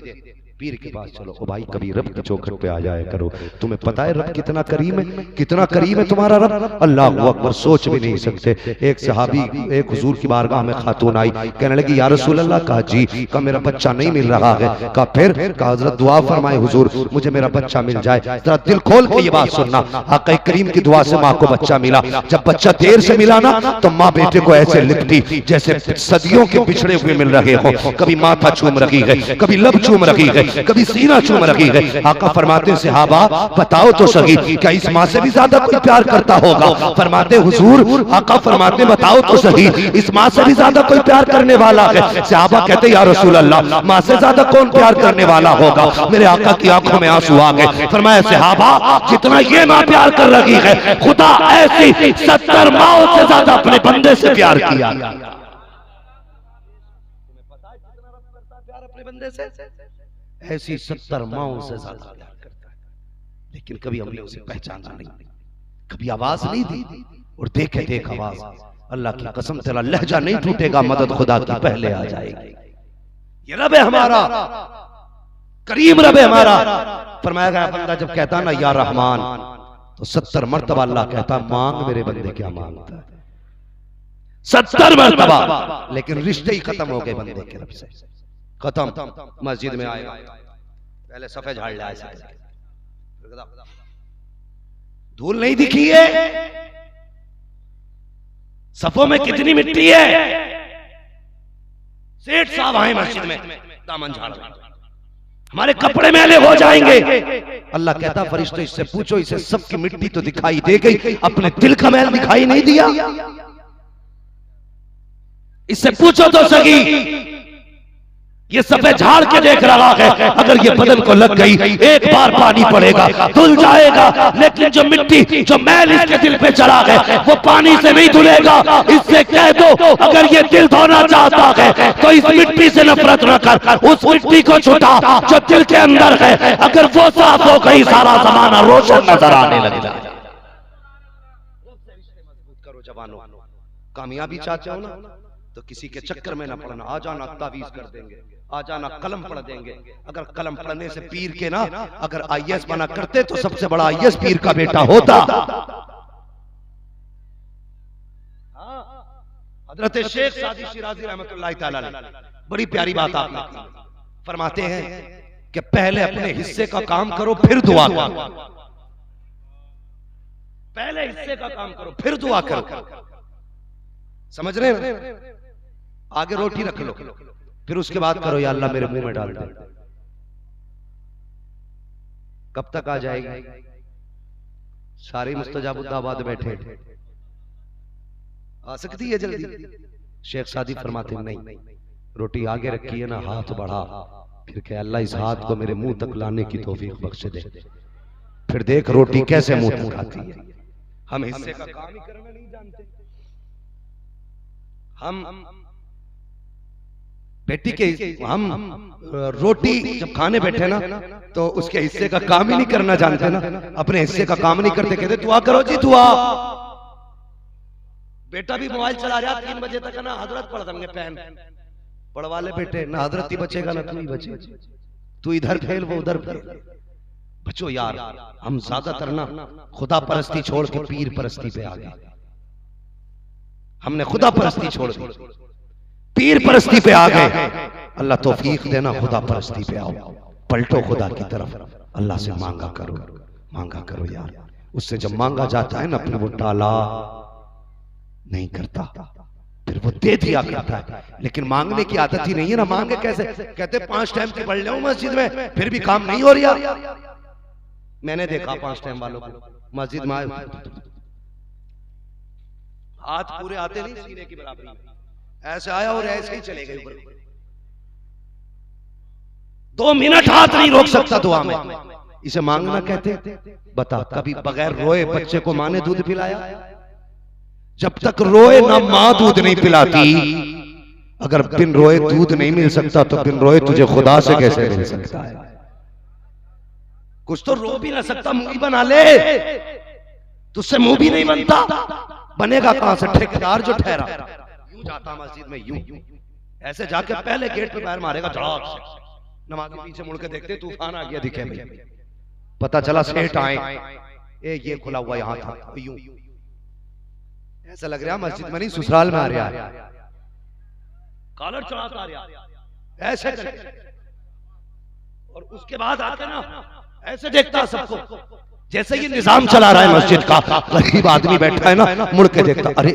पीर के पास चलो, ओ भाई कभी रब की चौखट पे आ जाया करो, तुम्हें पता है रब कितना करीम है, कितना करीम है तुम्हारा रब, अल्लाह अकबर, सोच भी नहीं सकते। एक सहाबी एक हुजूर की बारगाह में खातून आई, कहने लगी या रसूल अल्लाह, कहा जी, कहा मेरा बच्चा नहीं मिल रहा है, कहा फिर, कहा हजरत दुआ फरमाए हुजूर मुझे मेरा बच्चा मिल जाए। जरा दिल खोल के ये बात सुनना, आका करीम की दुआ से माँ को बच्चा मिला। जब बच्चा देर से मिला ना तो माँ बेटे को ऐसे लिखती जैसे सदियों के बिछड़े हुए मिल रहे हो, कभी माथा चूम रही है, कभी लब चूम रही है, कभी सीना चूम रही है। आका फरमाते सहाबा बताओ तो सही, क्या इस माँ से भी ज्यादा कोई प्यार करता होगा? फरमाते हुजूर, आका फरमाते बताओ तो सही, इस माँ से भी ज्यादा कोई प्यार करने वाला है? सहाबा कहते या रसूल अल्लाह, माँ से ज्यादा कौन प्यार करने वाला होगा? मेरे आका की आंखों में आंसू आ गए। फरमाया सहाबा जितना ये माँ प्यार कर रही है, खुदा ऐसी 70 माओं से ज्यादा अपने बंदे से प्यार किया। अपने बंदे से ऐसी 70 माओं से ज्यादा प्यार करता है, लेकिन कभी हमने उसे पहचाना नहीं, कभी आवाज नहीं दी, और देखे देख आवाज, अल्लाह की कसम तेरा लहजा नहीं टूटेगा, मदद खुदा की पहले आ जाएगी। ये रब है हमारा, करीम रब है हमारा। फरमाया गया बंदा जब कहता ना या रहमान, तो 70 मरतबा अल्लाह कहता मांग मेरे बंदे क्या मांगता है, 70 मरतबा। लेकिन रिश्ते ही खत्म हो गए बंदे के रब से, खत्म। मस्जिद में आएगा पहले सफेद झाड़ ले, धूल नहीं दिखी है, सफों में कितनी मिट्टी है। सेठ साहब आए मस्जिद में, दामन झाड़, हमारे कपड़े मैले हो जाएंगे। अल्लाह कहता फरिश्ते इससे पूछो, इसे सबकी मिट्टी तो दिखाई दे गई, अपने दिल का मैल दिखाई नहीं दिया? इससे पूछो तो सही, ये सफेद झाड़ के देख रहा है, अगर ये बदन को लग गई एक बार पानी पड़ेगा धुल जाएगा, लेकिन जो मिट्टी जो मैल इसके दिल पे चढ़ा है वो पानी से नहीं धुलेगा। इससे कह दो अगर ये दिल धोना चाहता है तो इस मिट्टी से नफरत न कर, उस मिट्टी को छुटा जो दिल के अंदर है, अगर वो साफ हो गई सारा जमाना रोशन नजर आने लग जाए। मजबूत करो जवानों, कामयाबी चाहते हो ना तो किसी के चक्कर में ना पड़ना, आ जाना तावीज कर देंगे, आ जाना कलम पढ़ देंगे। अगर कलम पढ़ने से पीर के ना अगर आईएएस बना करते तो सबसे बड़ा आईएएस पीर का बेटा होता। हजरत शेख सादी शिराजी रहमतुल्लाह तआला अलैह बड़ी प्यारी बात आपने की, फरमाते हैं कि पहले अपने हिस्से का काम करो फिर दुआ करो, पहले हिस्से का काम करो फिर दुआ करो। समझ रहे हैं? आगे रोटी रख लो, फिर उसके बाद करो या अल्लाह मेरे मुंह में डाल दे। कब तक आ जाएगी? सारी मुस्तजाबुद्दाबाद बैठे, आ सकती है जल्दी? शेख सादी फरमाते नहीं, रोटी आगे रखी है ना, हाथ बढ़ा, फिर कह अल्लाह इस हाथ को मेरे मुंह तक लाने की तौफीक बख्श दे, फिर देख रोटी कैसे मुंह तक आती है। हम हिस्से का काम ही करना नहीं जानते। हम बेटी के हम रोटी जब खाने बैठे ना तो उसके हिस्से का काम ही नहीं करना जानते ना, अपने हिस्से का काम नहीं करते, कहते दुआ करो जी दुआ। बेटा भी मोबाइल चला रहा 3 बजे तक ना, हजरत पढ़ देंगे पहन पढ़वा ले बेटे, ना हजरत ही बचेगा ना तू ही बचे, तू इधर फैल वो उधर फैल। बचो यार, हम ज्यादातर ना खुदा परस्ती छोड़ के पीर परस्ती पे आ गए। हमने खुदा परस्ती छोड़ दी, पीर परस्ती पे आ गए। अल्लाह तौफीक देना, खुदा परस्ती पे आओ, पलटो खुदा की तरफ, अल्लाह से मांगा करो, मांगा करो यार। उससे जब मांगा जाता है ना फिर वो टाला नहीं करता, फिर वो दे दिया करता है। लेकिन मांगने की आदत ही नहीं है ना, मांगे कैसे? कहते 5 टाइम की पढ़ ले मस्जिद में, फिर भी काम नहीं हो रहा। मैंने देखा 5 टाइम वालों को मस्जिद में हाथ पूरे आते नहीं सीने की बराबरी, ऐसे आया और ऐसे ही चले गए ऊपर। 2 मिनट हाथ नहीं रोक सकता दुआ में, इसे मांगना कहते। बता कभी बगैर रोए बच्चे को माँ ने दूध पिलाया? जब तक रोए ना माँ दूध नहीं पिलाती। अगर बिन रोए दूध नहीं मिल सकता तो बिन रोए तुझे खुदा से कैसे मिल सकता है? कुछ तो रो भी ना सकता, मुंह बना ले, तुझसे मुंह भी नहीं बनता, बनेगा कहां से? ठेकेदार जो ठहरा यूं जाता मस्जिद में, यूं ऐसे जाके पहले गेट पे पैर मारेगा, नमाजी पीछे मुड़ के देखते तूफान आ गया दिखे भाई, पता चला सेठ आए, ये खुला हुआ यहाँ था, यूं ऐसा लग रहा मस्जिद में नहीं ससुराल में आ रहा है, कॉलर चढ़ाता आ रहा ऐसे और उसके बाद आके ना ऐसे देखता सबको, जैसे ये निजाम चला रहा है मस्जिद का, गरीब आदमी बैठा है ना, मुड़ के देखता, अरे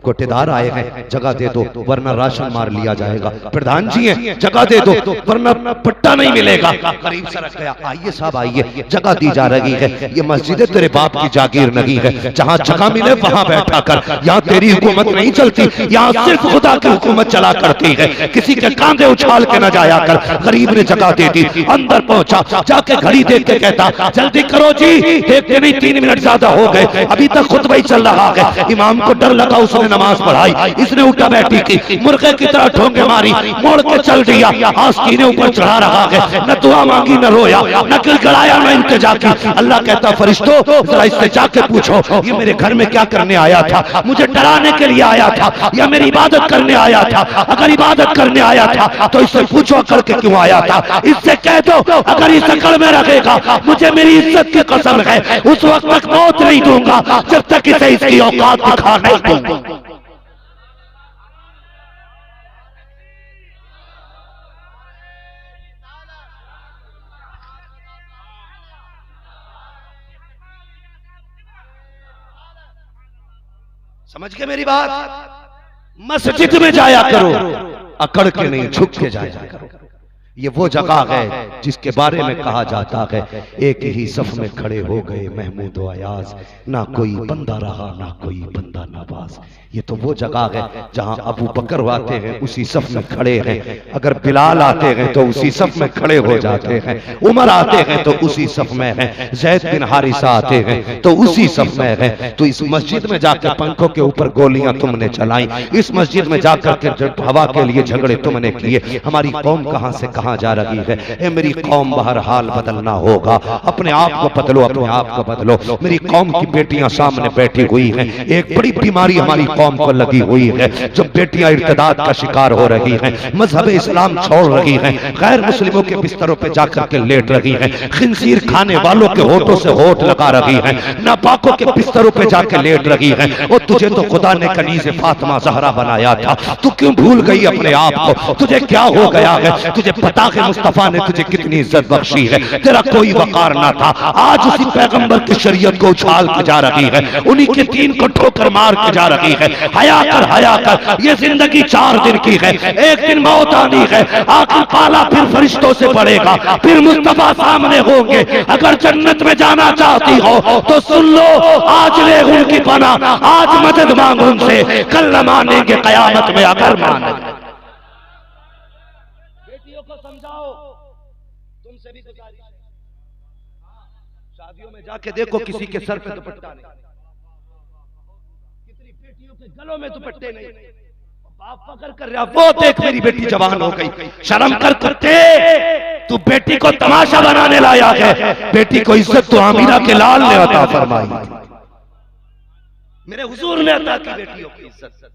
कोटेदार आए हैं, जगह दे दो वरना राशन मार लिया जाएगा, प्रधान जी हैं जगह दे दो वरना पट्टा नहीं मिलेगा, गरीब सरक गया, आइए साहब आइए, जगह दी जा रही है, ये मस्जिद तेरे बाप की जागीर नहीं है, जहाँ जगह मिले वहां बैठा कर, यहाँ तेरी हुकूमत नहीं चलती, यहाँ सिर्फ खुदा की हुकूमत चला करती है, किसी के कांधे उछाल के न जाया कर। गरीब ने जगह दे दी, अंदर पहुंचा, जाके घड़ी देख के कहता जल्दी करो जी, देखते नहीं 3 मिनट ज्यादा हो गए, अभी तक खुतबा ही चल रहा है। इमाम को डर लगा, उसने नमाज पढ़ाई, इसने उठा बैठी की, मुर्गे की तरह ठोंगे मारी, मोड़ के चल दिया, आस्तीने ऊपर चढ़ा रहा है, न दुआ मांगी न रोया न गिड़गिड़ाया न इंतजा की। अल्लाह कहता फरिश्तों जरा इससे जाके पूछो ये मेरे घर में क्या करने आया था, मुझे डराने के लिए आया था या मेरी इबादत करने आया था, अगर इबादत करने आया था तो इससे पूछो करके क्यों आया था, इससे कह दो अगर इस अकड़ में रखेगा मुझे मेरी इज्जत की कसम है उस वक्त तक मौत नहीं दूंगा जब तक इसे इसकी औकात दिखा नहीं दूंगा। समझ के मेरी बात, मस्जिद में जाया करो, अकड़ के नहीं झुक के जाया करो। ये वो जगह है जिसके बारे में कहा जाता है एक ही सफ में खड़े हो गए महमूद व अयाज, ना कोई बंदा रहा ना कोई बंदा नवाज। ये तो वो जगह है जहां अबू बकर आते हैं उसी सफ में खड़े हैं, अगर बिलाल आते हैं तो उसी सफ में खड़े हो जाते हैं, उमर आते हैं तो उसी सफ में हैं, ज़ैद बिन हारिसा आते हैं तो उसी सफ में हैं। तो इस मस्जिद में जाकर पंखों के ऊपर गोलियां तुमने चलाई, इस मस्जिद में जाकर के हवा के लिए झगड़े तुमने किए, हमारी कौम कहां से कहां जा रही है। ए मेरी कौम बहरहाल बदलना होगा, अपने आप को बदलो, अपने आप को बदलो। मेरी कौम की बेटियां सामने बैठी हुई हैं, एक बड़ी बीमारी हमारी कौम को लगी हुई है, जो बेटियां इर्तिदाद का शिकार हो रही हैं, मजहब इस्लाम छोड़ रही हैं, गैर मुस्लिमों के बिस्तरों पे जाकर के लेट रही हैं, खिंजीर खाने वालों के होठों से होठ लगा रही हैं, नापाकों के बिस्तरों पे जाकर लेट रही हैं। और तुझे तो खुदा ने कनीज़े फातिमा ज़हरा बनाया था, तू क्यों भूल गई अपने आप को, तुझे क्या हो गया है, तुझे पता है मुस्तफा ने तुझे कितनी इज्जत बख्शी है, तेरा कोई वकार ना था, आज उसी पैगंबर की शरीयत को उछाल के जा रही है, उन्हीं के दीन को ठोकर मार के जा रही है। हया कर, ये जिंदगी 4 दिन की है, एक दिन मौत आनी है, आखिर पाला फिर फरिश्तों से पड़ेगा, फिर मुस्तफा सामने होंगे। अगर जन्नत में जाना चाहती हो तो सुन लो, आज ले उनकी पना, आज मदद मांग उनसे, कल न मानेंगे कयामत में अगर मानेंगे। बेटियों को समझाओ, तुमसे भी गुजारिश है, शादियों में जाके देखो किसी के सर पे दुपट्टा नहीं, कितनी बेटियों के गलों में दुपट्टे नहीं, बाप पकड़ कर रहा, वो देख मेरी बेटी जवान हो गई, शर्म कर करते, तू बेटी को तमाशा बनाने लाया है, बेटी को इज्जत तो आमिना के लाल ने अता फरमाई, मेरे हुजूर ने अता की बेटियों की इज्जत,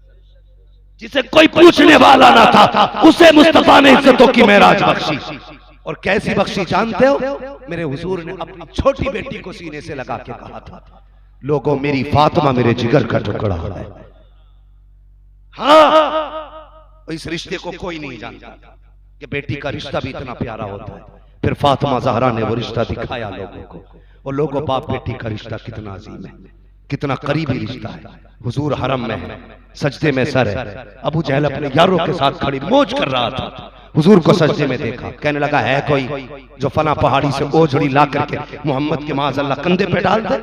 जिसे कोई पूछने वाला ना था उसे मुस्तफा ने इज्जतों की मेराज बख्शी। और कैसी बख्शी जानते हो, मेरे हुजूर ने अपनी छोटी बेटी को सीने से लगा के कहा था, लोगों मेरी फातिमा मेरे जिगर का टुकड़ा है। हाँ, इस रिश्ते को कोई नहीं जानता कि बेटी का रिश्ता भी इतना प्यारा होता है। फिर फातिमा ज़हरा ने वो रिश्ता दिखाया लोगों को, और लोगों बाप बेटी का रिश्ता कितना अजीम है, कितना करीबी रिश्ता है। हुजूर हरम में है, सजदे में सर है, अबू जहल अपने यारों के साथ खड़ी मौज कर रहा था, हुजूर को सजदे में देखा, कहने लगा है कोई जो फला पहाड़ी से ओझड़ी ला करके मोहम्मद के माज़अल्लाह कंधे पे डाल दे।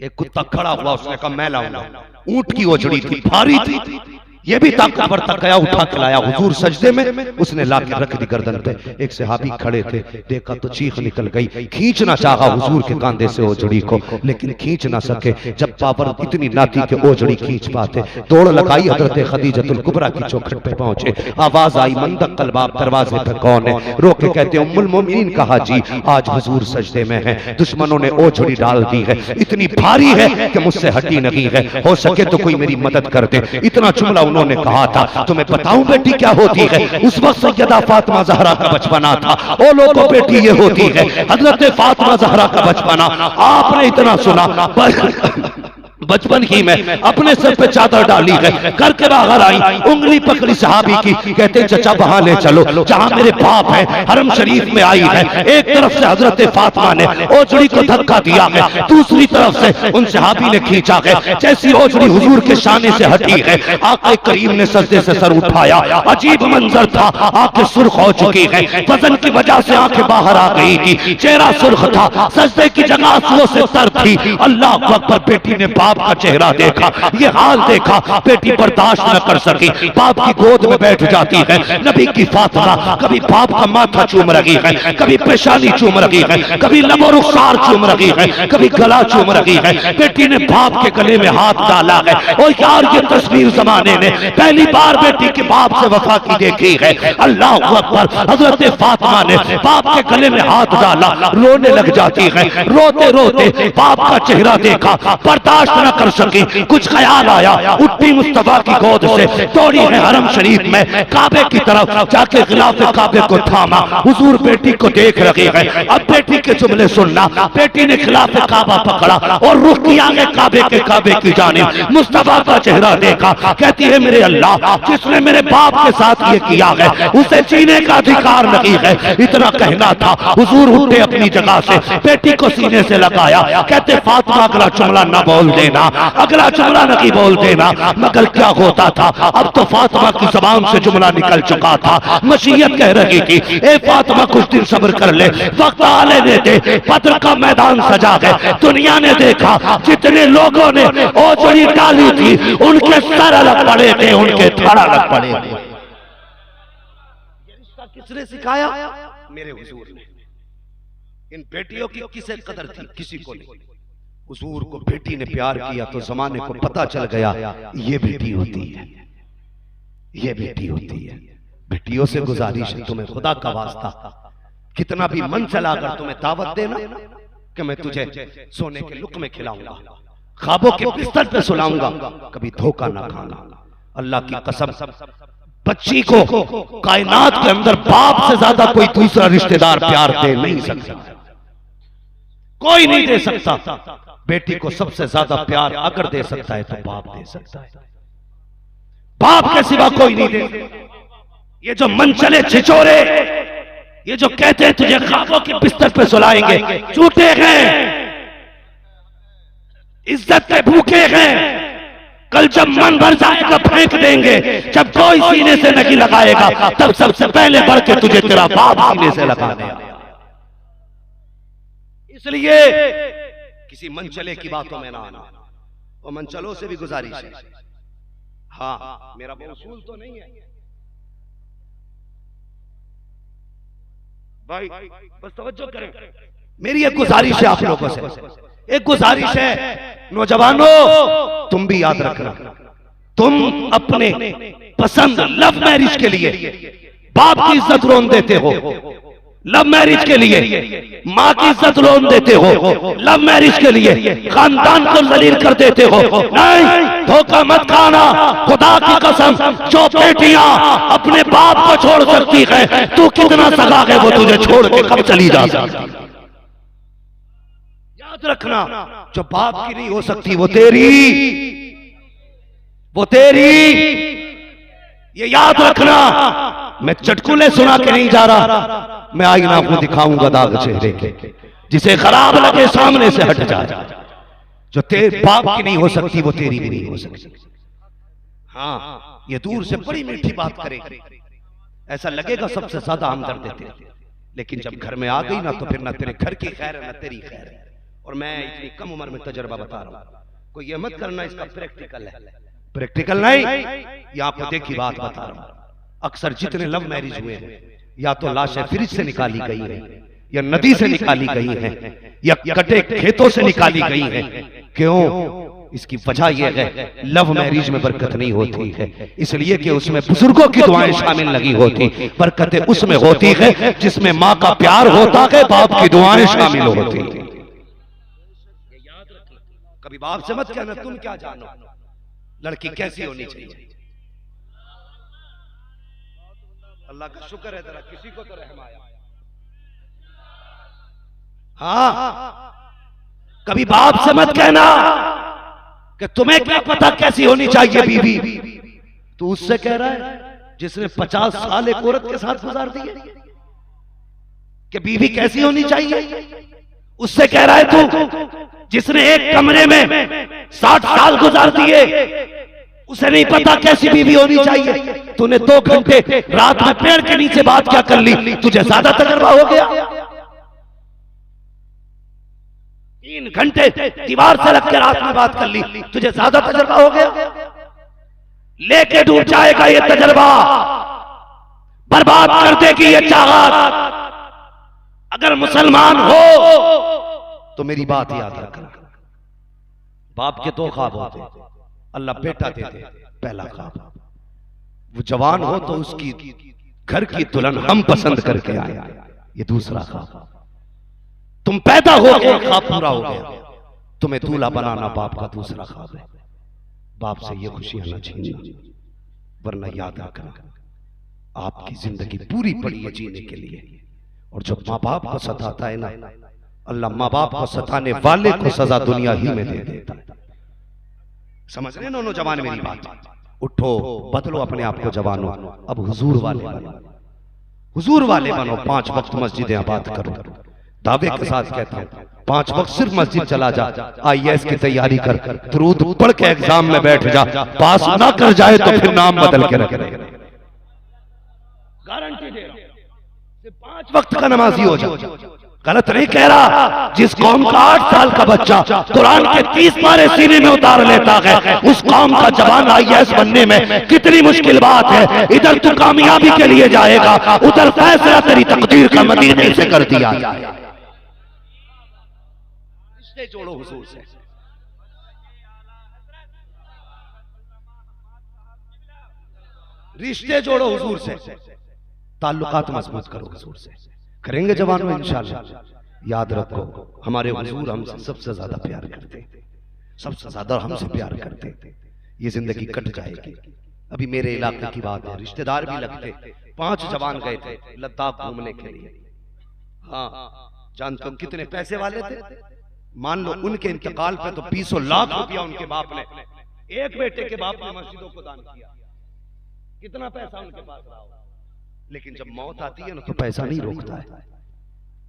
एक कुत्ता खड़ा हुआ, उसने कहा मैं लाऊंगा, ऊंट की ओझड़ी थी, भारी थी, ये भी ताकतवर तक गया, उठा के लाया, हुजूर सजदे में, उसने लाके रख दी गर्दन पे। एक सहाबी खड़े थे, देखा तो चीख निकल गई, खींचना चाहा हुजूर के कांधे से ओझड़ी को, लेकिन खींच ना सके, जब पावर इतनी नाती के ओझड़ी खींच पाते, दौड़ लगाई, हजरत खदीजतुल कुबरा की चौखट पे पहुंचे, आवाज आई मंदक़ल बाब, दरवाजे पर कौन है? रोके कहते उम्मुल मोमिनीन कहा जी आज हुजूर सजदे में है, दुश्मनों ने ओझड़ी डाल दी है, इतनी भारी है कि मुझसे हटी नहीं है, हो सके तो कोई मेरी मदद कर दे। इतना जुमला उन्होंने कहा था तुम्हें बताऊं बेटी क्या होती है। उस वक्त सैयदा फातिमा ज़हरा का बचपना था। ओ लोगों बेटी ये होती है हजरत फातिमा ज़हरा का बचपना। आपने इतना सुना बचपन ही में अपने सर पे चादर डाली है, घर के बाहर आई, उंगली पकड़ी सहाबी की, कहते चचा वहां ले चलो जहां मेरे बाप है, हरम शरीफ में आई है। एक तरफ से हजरत फातिमा ने ओजड़ी को धक्का दिया है, दूसरी तरफ से उन सहाबी ने खींचा है। जैसी ओजड़ी हुजूर के शाने से हटी है, आके करीम ने सजदे से सर उठाया। अजीब मंजर था, आंखें सुर्ख हो चुकी है, वजन की वजह से आंखें बाहर आ गई थी, चेहरा सुर्ख था, सजदे की जगह आंसुओं से तर थी। अल्लाह अकबर, बेटी ने बाप का चेहरा देखा, ये हाल देखा, बेटी बर्दाश्त न कर सकी, बाप की गोद में बैठ जाती है। नबी की फातिमा कभी बाप का माथा चूम रही है, कभी पेशानी चूम रही है, कभी लबो रुखसार चूम रही है, कभी गला चूम रही है। बेटी ने बाप के गले में हाथ डाला है। और यार ये तस्वीर जमाने ने पहली बार बेटी के बाप से वफा की देखी है। अल्लाह अकबर, हजरत फातिमा ने बाप के गले में हाथ डाला, रोने लग जाती है। रोते रोते बाप का चेहरा देखा, बर्दाश्त न कर सकी, कुछ ख्याल आया, उठी मुस्तफा की गोद से, दौड़ी है हरम शरीफ में काबे की तरफ, जाके खिलाफे काबे को थामा। हुजूर बेटी को देख रहे हैं। अब बेटी के जुमले सुनना। बेटी ने खिलाफे काबा पकड़ा और रुख किया है काबे की जानिब। मुस्तफा का चेहरा देखा, कहती है मेरे अल्लाह, जिसने मेरे बाप के साथ ये किया है उसे जीने का अधिकार नहीं है। इतना कहना था, हुजूर उठे अपनी जगह से, बेटी को सीने से लगाया, कहते फातिमा अगला जुमला न बोल देना, अगला जुमला नहीं बोल देना। मगर क्या होता था, अब तो फातिमा की ज़बान से जुमला निकल चुका था। मशीयत कह रही थी, ए फातिमा कुछ दिन सब्र कर ले, वक्त आने देते, बद्र का मैदान सजा है। दुनिया ने देखा, जितने लोगों ने ओजड़ी डाली थी उनके सर अलग पड़े थे, उनके धड़ अलग पड़े थे। किसने सिखाया? मेरे हुजूर ने। इन बेटियों की किसे कदर थी? किसी को नहीं। हुजूर को बेटी ने प्यार किया तो जमाने को पता चल गया ये बेटी होती है, ये बेटी होती है। बेटियों से गुजारिश है, तुम्हें खुदा का वास्ता, कितना भी मन चला कर तुम्हें दावत देना कि मैं तुझे सोने के लुक में खिलाऊंगा, ख्वाबों के बिस्तर पे सुलाऊंगा, कभी धोखा ना खाना। अल्लाह की कसम, बच्ची को कायनात के अंदर बाप से ज्यादा कोई दूसरा रिश्तेदार प्यार दे नहीं सकता, कोई नहीं दे सकता। बेटी को सबसे ज्यादा प्यार अगर दे सकता है तो बाप दे सकता है, बाप के सिवा कोई नहीं दे। ये जो मन चले छिछोरे, ये जो कहते हैं तुझे ख्वाबों के बिस्तर पे सुलाएंगे, झूठे हैं, इज्जत के भूखे हैं। कल जब मन भर जाएगा फेंक देंगे, जब कोई सीने से नहीं लगाएगा तब सबसे पहले बढ़ के तुझे तेरा बाप सीने से लगा देगा। इसलिए किसी मनचले की बातों में ना आना। और मनचलों से भी गुजारिश है, हाँ मेरा उसूल तो नहीं है भाई, बस तवज्जो करें। मेरी एक गुजारिश है आप लोगों से, एक गुजारिश है नौजवानों, तुम भी याद रखना, तुम अपने पसंद लव मैरिज के लिए बाप की इज्जत रोन देते हो, लव मैरिज के लिए माँ की इज्जत रोन देते हो, लव मैरिज के लिए खानदान को जलील कर देते हो। नहीं, धोखा मत खाना। खुदा की कसम, जो बेटियां अपने बाप को छोड़ सकती है, तू कितना सगा है वो तुझे छोड़ के कब चली जा सकती। याद रखना, जो बाप की नहीं हो सकती वो तेरी, वो तेरी, ये याद रखना। मैं चटकुले सुना के नहीं जा रहा, मैं आईना को दिखाऊंगा दाग चेहरे के, जिसे खराब लगे सामने से हट जाए। जो तेरे बाप की नहीं हो सकती वो तेरी भी नहीं हो सकती। हाँ, ये दूर से बड़ी मीठी बात करेगी, ऐसा लगेगा सबसे ज्यादा हमदर्द देते, लेकिन जब घर में आ गई ना तो फिर ना तेरे घर की खैर है ना तेरी खैर है। और मैं इतनी कम उम्र में तजर्बा बता रहा हूं, कोई ये मत करना इसका प्रैक्टिकल है, प्रैक्टिकल नहीं, ये आपको देखी बात बता रहा हूं। अक्सर जितने लव मैरिज हुए हैं, या तो लाशें फ्रिज से निकाली गई हैं, या नदी से निकाली गई हैं, या कटे खेतों से निकाली गई हैं। क्यों? इसकी वजह यह है, लव मैरिज में बरकत नहीं होती है, इसलिए कि उसमें बुजुर्गों की दुआएं शामिल नहीं होती। बरकतें उसमें होती है जिसमें माँ का प्यार होता है, बाप की दुआएं शामिल होती है। कभी बाप से मत कहना तुम क्या जानो लड़की कैसी होनी चाहिए, अल्लाह का शुक्र है जरा किसी को तो रहम आया। हाँ, कभी बाप से मत कहना कि तुम्हें क्या पता कैसी होनी चाहिए बीवी। तू उससे कह रहा है जिसने 50 साल एक औरत के साथ गुजार दिए कि बीवी कैसी होनी चाहिए। उससे कह रहा है तू जिसने एक कमरे में 60 साल गुजार दिए, उसे नहीं पता कैसी बीवी होनी चाहिए। तूने 2 घंटे रात में पेड़ के नीचे बात क्या कर ली, तुझे ज्यादा तजर्बा हो गया। 3 घंटे दीवार से लग के रात में बात कर ली, तुझे ज्यादा तजर्बा हो गया। लेके डूब जाएगा ये तजर्बा, बर्बाद कर देगी ये चाहत। अगर मुसलमान हो तो मेरी बात याद रखना, बाप के 2 ख्वाब होते, अल्लाह बेटा दे दे, पहला ख्वाब वो जवान हो तो उसकी घर की दुल्हन हम पसंद करके आए, ये दूसरा ख्वाब। तुम पैदा हो गए, ख्वाब पूरा हो गया, तुम्हें दूल्हा बनाना बाप का दूसरा ख्वाब है। बाप से ये खुशियां न छीनना, वरना याद रखना आपकी जिंदगी पूरी पड़ी है जीने के लिए। और जब माँ बाप को सताता है ना, अल्लाह माँ बाप को सताने वाले को सजा दुनिया ही में दे देता है। समझ रहे ना नौजवान मेरी बात? उठो, बदलो अपने आप को जवानो, अब हुजूर वाले बनो, हुजूर वाले बनो। 5 वक्त मस्जिदें आबाद करो, दावे के साथ कहता हूं 5 वक्त सिर्फ मस्जिद चला जा, IAS की तैयारी कर, दुरूद पढ़ के एग्जाम में बैठ जा, पास ना कर जाए तो फिर नाम बदल के रख, गारंटी दे रहा हूं। 5 वक्त का नमाजी हो जा। गलत नहीं कह रहा, जिस कौम का 8 साल का बच्चा कुरान के 30 पारे सीने में उतार लेता है, उस कौम का जवान IAS बनने में कितनी मुश्किल बात है। इधर तू कामयाबी के लिए जाएगा, उधर फैसला तेरी तकदीर का मदीने से कर दिया जाए। रिश्ते जोड़ो हुजूर से, रिश्ते जोड़ो हुजूर से, ताल्लुकात मजबूत करो हुजूर से। करेंगे जवान में इंशाअल्लाह। याद रखो हमारे हुजूर हमसे सबसे ज्यादा प्यार करते, सबसे ज्यादा हमसे प्यार करते। ये जिंदगी कट जाएगी। अभी मेरे इलाके की बात है, रिश्तेदार भी लगते, 5 जवान गए थे लद्दाख घूमने के लिए। हाँ, जानते हो कितने पैसे वाले थे? मान लो उनके इंतकाल पे तो 20 लाख रुपया उनके बाप ने, एक बेटे के बाप ने मस्जिदों को दान किया। कितना पैसा उनके पास रहा होगा। लेकिन जब मौत आती है ना तो पैसा नहीं रोकता है,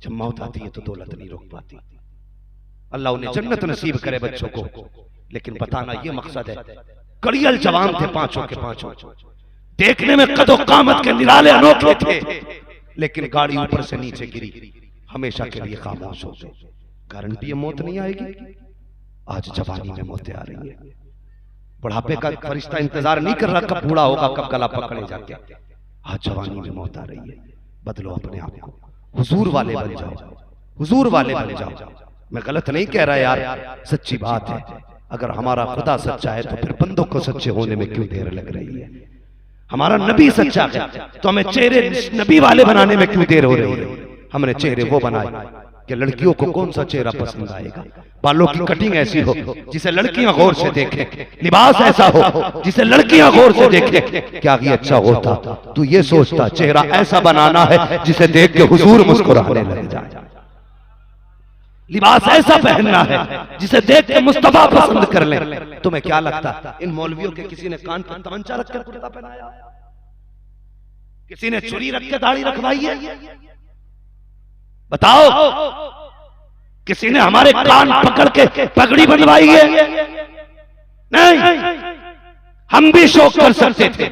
जब मौत आती है तो दौलत नहीं रोक पाती। अल्लाह उन्हें जन्नत नसीब करे बच्चों को, लेकिन बताना ये मकसद है। कड़ियल जवान थे 5 के 5, देखने में कदो कामत के निराले अनोखे थे, लेकिन गाड़ी ऊपर से नीचे गिरी, हमेशा के लिए खामोश हो गए। गारंटी है मौत नहीं आएगी। आज जवानी में मौतें आ रही है। बुढ़ापे का फरिश्ता इंतजार नहीं कर रहा कब बूढ़ा होगा, कब गला पकड़े जाके। आज जवानी में मौत आ रही है। बदलो अपने आप को, हुजूर वाले बन जाओ, हुजूर वाले बन जाओ। मैं गलत नहीं कह रहा यार, सच्ची बात है। अगर हमारा खुदा सच्चा है तो फिर बंदों को सच्चे होने में क्यों देर लग रही है? हमारा नबी सच्चा है तो हमें चेहरे नबी वाले बनाने में क्यों देर हो रही है? हमने चेहरे वो बनाए कि लड़कियों को कौन सा चेहरा पसंद आएगा। बालों की कटिंग ऐसी हो जिसे लड़कियां गौर से देखें, लिबास ऐसा हो जिसे लड़कियां गौर से देखें। क्या ये अच्छा होता? तू ये सोचता चेहरा ऐसा बनाना है जिसे देख के हुजूर मुस्कुराने लग जाए, लिबास ऐसा पहनना है जिसे देख के मुस्तफा पसंद कर ले। तुम्हें क्या लगता इन मौलवियों के किसी ने कान पर तमंचा रखकर कुर्ता पहनाया? किसी ने छुरी रख के दाढ़ी रखवाई है? बताओ, किसी ने हमारे कान पकड़ के पगड़ी बनवाई है? नहीं। हम भी शौक कर सकते थे,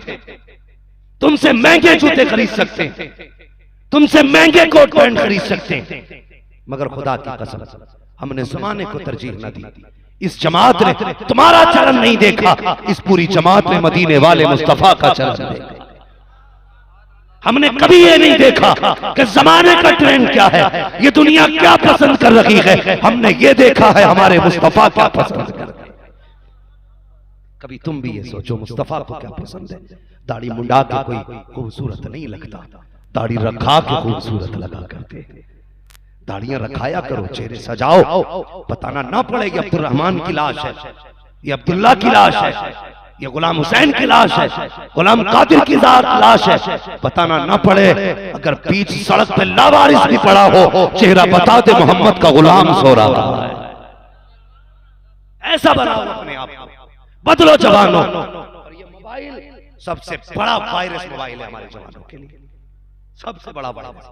तुमसे महंगे जूते खरीद सकते, तुमसे महंगे कोट पैंट खरीद सकते, मगर खुदा की कसम हमने जमाने को तरजीह न दी। इस जमात ने तुम्हारा चलन नहीं देखा, इस पूरी जमात ने मदीने वाले मुस्तफा का चलन देखा। हमने कभी ये नहीं देखा कि जमाने का ट्रेंड क्या है, ये दुनिया क्या पसंद कर रही है। हमने ये देखा है हमारे मुस्तफा क्या पसंद कर रहे हैं। कभी तुम भी ये सोचो मुस्तफा को क्या पसंद है। दाढ़ी मुंडा के कोई खूबसूरत नहीं लगता, दाढ़ी रखा के खूबसूरत लगा करते। दाढ़ियां रखाया करो, चेहरे सजाओ, बताना ना पड़े ये अब्दुल रहमान की लाश है, ये अब्दुल्ला की लाश है, ये गुलाम हुसैन की लाश है, गुलाम कादिर की लाश है। बताना ना पड़े, अगर बीच सड़क पे लावारिस भी पड़ा हो, चेहरा बता दे मोहम्मद का गुलाम सो रहा है। ऐसा बनाओ अपने आप को, बदलो जवानों। और ये मोबाइल सबसे बड़ा वायरस मोबाइल है हमारे जवानों के लिए, सबसे बड़ा वायरस।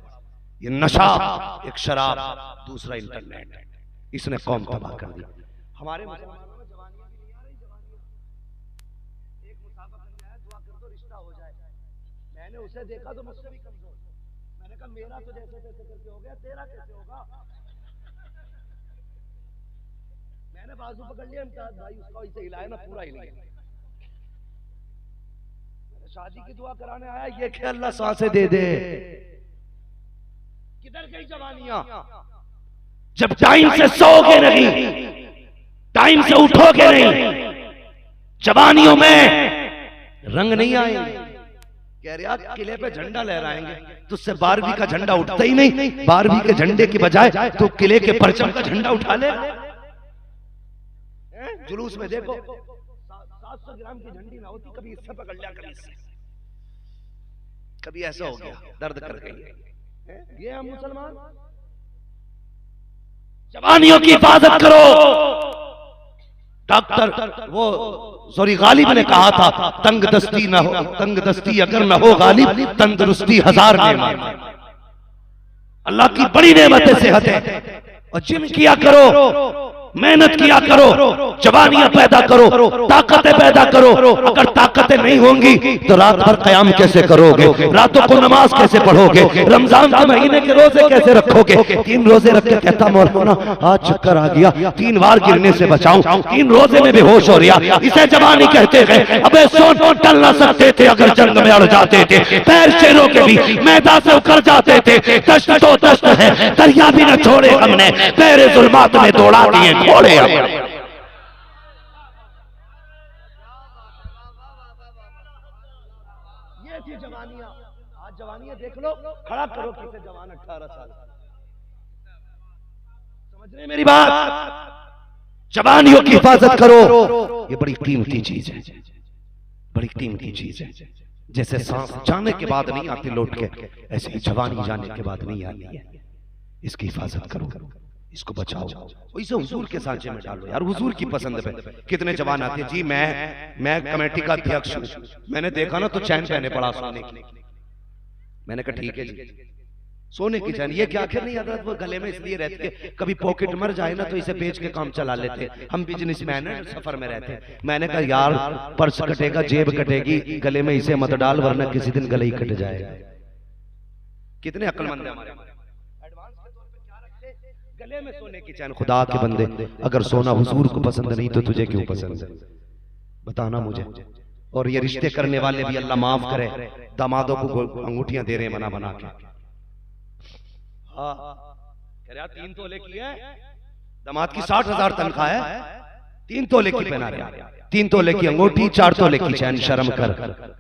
ये नशा, एक शराब, दूसरा इंटरनेट, इसने कौम तबाह कर दी। हमारे मैंने उसे देखा तो मुझसे भी कमजोर, मैंने कहा मेरा तो जैसे तैसे करके हो गया, तेरा कैसे होगा। मैंने बाजू पकड़ लिया, इम्तियाज भाई उसका इसे हिलाया ना, पूरा हिल गया। मैंने शादी की दुआ कराने आया, ये कि अल्लाह सांसें दे दे। किधर गई जवानियां? जब टाइम से सोओगे नहीं, टाइम से उठोगे नहीं, जवानियों में रंग नहीं आएंगे। कह रहे यार किले पे झंडा लहराएंगे, तुझसे 12वीं का झंडा उठता ही नहीं। 12वीं के झंडे की बजाय तो किले के परचम का झंडा उठा ले। जुलूस में देखो 700 ग्राम की झंडी ना होती, कभी इससे पकड़ लिया, कभी इससे, कभी ऐसा हो गया, दर्द कर गई। ये हम मुसलमान। जवानियों की हिफाजत करो। डॉक्टर वो सॉरी गालिब ने कहा था, तंग दस्ती न हो, तंग दस्ती अगर न हो गालिब, तंदुरुस्ती 1000 नेमत। अल्लाह की बड़ी नेमत है सेहत है। और जिम किया करो, मेहनत किया करो, जवानियां पैदा करो, ताकतें पैदा करो। अगर ताकतें नहीं होंगी तो रात भर क़याम कैसे करोगे, रातों को नमाज कैसे पढ़ोगे, रमजान के महीने के रोजे कैसे रखोगे। 3 रोजे रख के कहता मौलाना आज चक्कर आ गया, 3 बार गिरने से बचाऊं, 3 रोजे में बेहोश हो रहा, इसे जवानी कहते हैं। अबे सोन टल ना सकते थे अगर जंग में अड़ जाते थे, पैर शेरों के भी मैदान से उतर जाते थे। दश्त तो दश्त है, दरिया भी न छोड़े हमने, पैर जुल्मात में दौड़ा दिए घोड़े। ये थी जवानियां। आज जवानियां देख लो, खड़ा करो किसे जवान 18 साल। समझ रहे मेरी बात? जवानियों की हिफाजत करो, ये बड़ी कीमती चीज है, बड़ी कीमती चीज है। जैसे सांस जाने के बाद नहीं आती लौट के, ऐसे ही जवानी जाने के बाद नहीं आती है। इसकी हिफाजत करो, इसको बचाओ, इसे हुजूर के सांचे में डालो। यार हुजूर की पसंद पे कितने जवान आते हैं जी, मैं कमेटी का अध्यक्ष हूं, मैंने देखा ना तो चैन पहने पड़ा सोने की। मैंने कहा ठीक है जी, सोने की चैन, ये क्या आखिर नहीं आता वो गले में इसलिए रहती है कभी पॉकेट मर जाए ना तो इसे बेच के काम चला लेते। हम बिजनेसमैन हैं, सफर में रहते हैं। मैंने कहा यार पर्स कटेगा, जेब कटेगी, गले में इसे मत डाल वरना किसी दिन गले ही कट जाएगा। कितने अक्लमंद है हमारे, गले में सोने की चैन। खुदा के बंदे, अगर सोना हुजूर को पसंद नहीं तो तुझे क्यों पसंद है, बताना मुझे। और ये रिश्ते करने वाले भी अल्लाह माफ करे, दामादों को अंगूठियां दे रहे बना बना के। हाँ कह रहा 3 तोले की है, दामाद की 60,000 तनख्वाह है, 3 तोले की पहना रहा, 3 तोले की अंगूठी, 4 तोले की चैन। शर्म कर,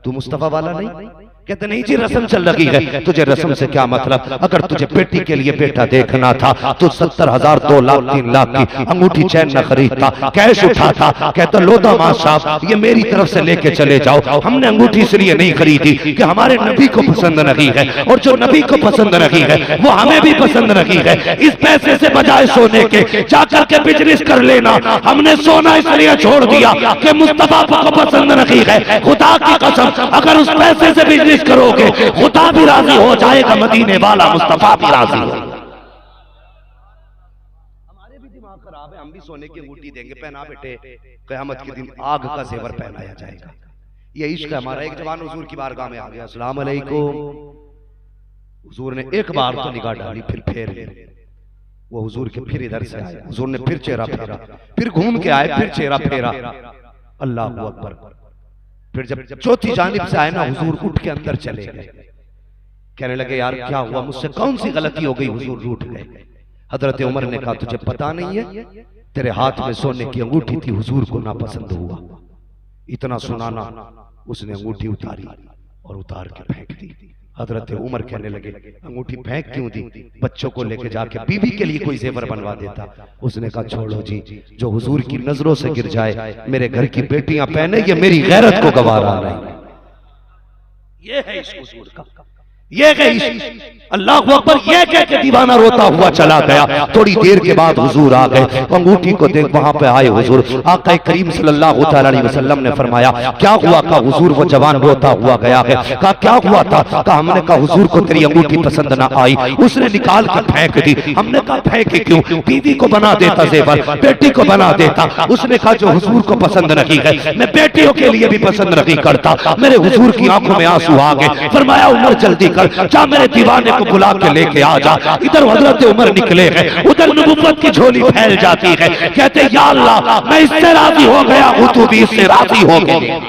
तू मुस्तफा वाला नहीं? कहते नहीं जी रस्म चल रही है। तुझे रस्म से क्या मतलब? अगर तुझे बेटी के लिए बेटा देखना था तो 70,000 2 लाख 3 लाख की अंगूठी चैन न खरीदता, कैश उठाता। कहता लो दामाद साहब ये मेरी तरफ से लेके चले जाओ, हमने अंगूठी इसलिए नहीं खरीदी कि हमारे नबी को पसंद नहीं है, और जो नबी को पसंद नहीं है वो हमें भी पसंद नहीं है। इस पैसे से बजाय सोने के जाकर के बिजनेस कर लेना। हमने सोना इसलिए छोड़ दिया कि मुस्तफा को पसंद नहीं है। खुदा की कसम अगर उस पैसे से बिजनेस करोगे खुदा भी राजी हो जाएगा, मदीने वाला मुस्तफा भी राजी हो। हमारे भी दिमाग खराब है, हम भी सोने की अंगूठी देंगे, पहना बेटे, क़यामत के दिन आग का जेवर पहनाया जाएगा। ये इश्क है हमारा। एक जवान हुजूर की बारगाह में आ गया, अस्सलाम अलैकुम। हुजूर ने एक बार तो निगाह डाली, फिर फेर ली। वो हुजूर के फिर इधर से आए, हुजूर ने फिर चेहरा फेरा, फिर घूम के आए, फिर चेहरा फेरा। अल्लाह अकबर। फिर जब चौथी जानिब से आए ना, हुजूर उठ के अंदर चले गए। कहने लगे यार क्या हुआ, मुझसे कौन सी गलती हो गई? हुजूर रूठ गए। हजरत उमर ने कहा तुझे पता नहीं है, तेरे हाथ में सोने की अंगूठी थी, हुजूर को नापसंद हुआ। इतना सुनाना, उसने अंगूठी उतारी और उतार के फेंक दी। हजरत उमर कहने लगे अंगूठी फेंक क्यों दी, बच्चों को लेके जाके बीवी के लिए कोई जेवर बनवा देता। उसने कहा छोड़ो जी, जो हुजूर की नजरों से गिर जाए, मेरे घर की बेटियां पहने, ये मेरी गैरत को गवारा नहीं। ये है इस हुजूर का, ये है अल्लाह अकबर। ये कह के दीवाना रोता हुआ चला गया। थोड़ी देर के बाद हुजूर आ गए, अंगूठी को देख वहां पे आए हुजूर। आका करीम सल्लल्लाहु अलैहि वसल्लम ने फरमाया क्या हुआ? का हुजूर वो जवान रोता हुआ गया है। कहा क्या हुआ था? कहा हमने कहा हुजूर को तेरी अंगूठी पसंद ना आई, उसने निकाल कर फेंक दी। हमने कहा फेंके क्यों? बीवी को बना देता जेवर, बेटी को बना देता। उसने कहा जो हुजूर को पसंद नहीं है मैं बेटियों के लिए भी पसंद नहीं करता। मेरे हुजूर की आंखों में आंसू आ गए। फरमाया उमर जल्दी कर, जा मेरे दीवाने को बुला के लेके आ जा। इधर हजरत उमर निकले हैं, उधर नबुव्वत की झोली फैल जाती है। कहते या अल्लाह मैं इससे राजी हो गया हूं, तू भी इससे राजी हो गया।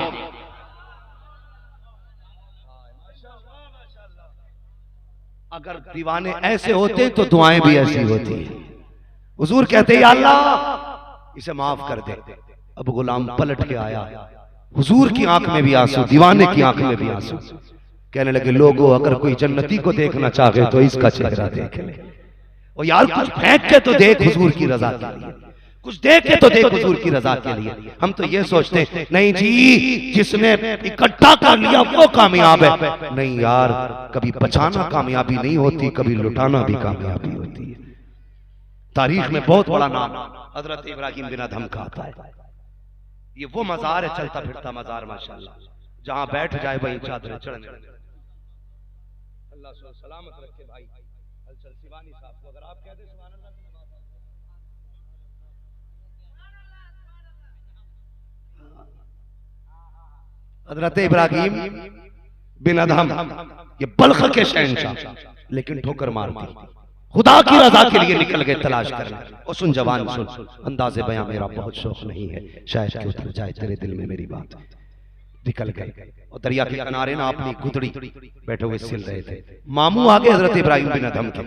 अगर दीवाने ऐसे होते तो दुआएं भी ऐसी होती। हुजूर कहते या अल्लाह इसे माफ कर दे। अब गुलाम पलट के आया, हुजूर की आंख में भी आंसू, दीवाने की आंख में भी आंसू। कहने लगे लोगों अगर कोई जन्नती को देखना चाहे तो इसका चेहरा देख ले। और यार कुछ फेंक के तो देख हुजूर की रजा के लिए, कुछ देख के तो देख हुजूर की रजा के लिए। हम तो ये सोचते नहीं जी जिसने इकट्ठा कर लिया वो कामयाब है। नहीं यार, कभी बचाना कामयाबी नहीं होती, कभी लुटाना भी कामयाबी होती है। तारीख में बहुत बड़ा नाम हजरत इब्राहिम बिन अदहम का आता है। ये वो मजार है, चलता फिरता मजार माशाल्लाह, जहां बैठ जाए वही चादरें चढ़ने लगे। अल्लाह सलामत रखे भाई हलचल शिवानी साहब को। अगर आप कहते सुभान अल्लाह हजरत इब्राहिम बिन अदहम ये बल्ख के शहंशाह, लेकिन ठोकर मार दी। खुदा की रजा के लिए निकल गए तलाश करना। और सुन जवान सुन, अंदाज़े बयां मेरा बहुत शौक नहीं है, शायद कि उतर जाए तेरे दिल में मेरी बात। निकल गए और दरिया के किनारे ना अपनी गुदड़ी बैठे हुए सिल रहे थे। मामू आगे हजरत इब्राहिम बिन अदहम के,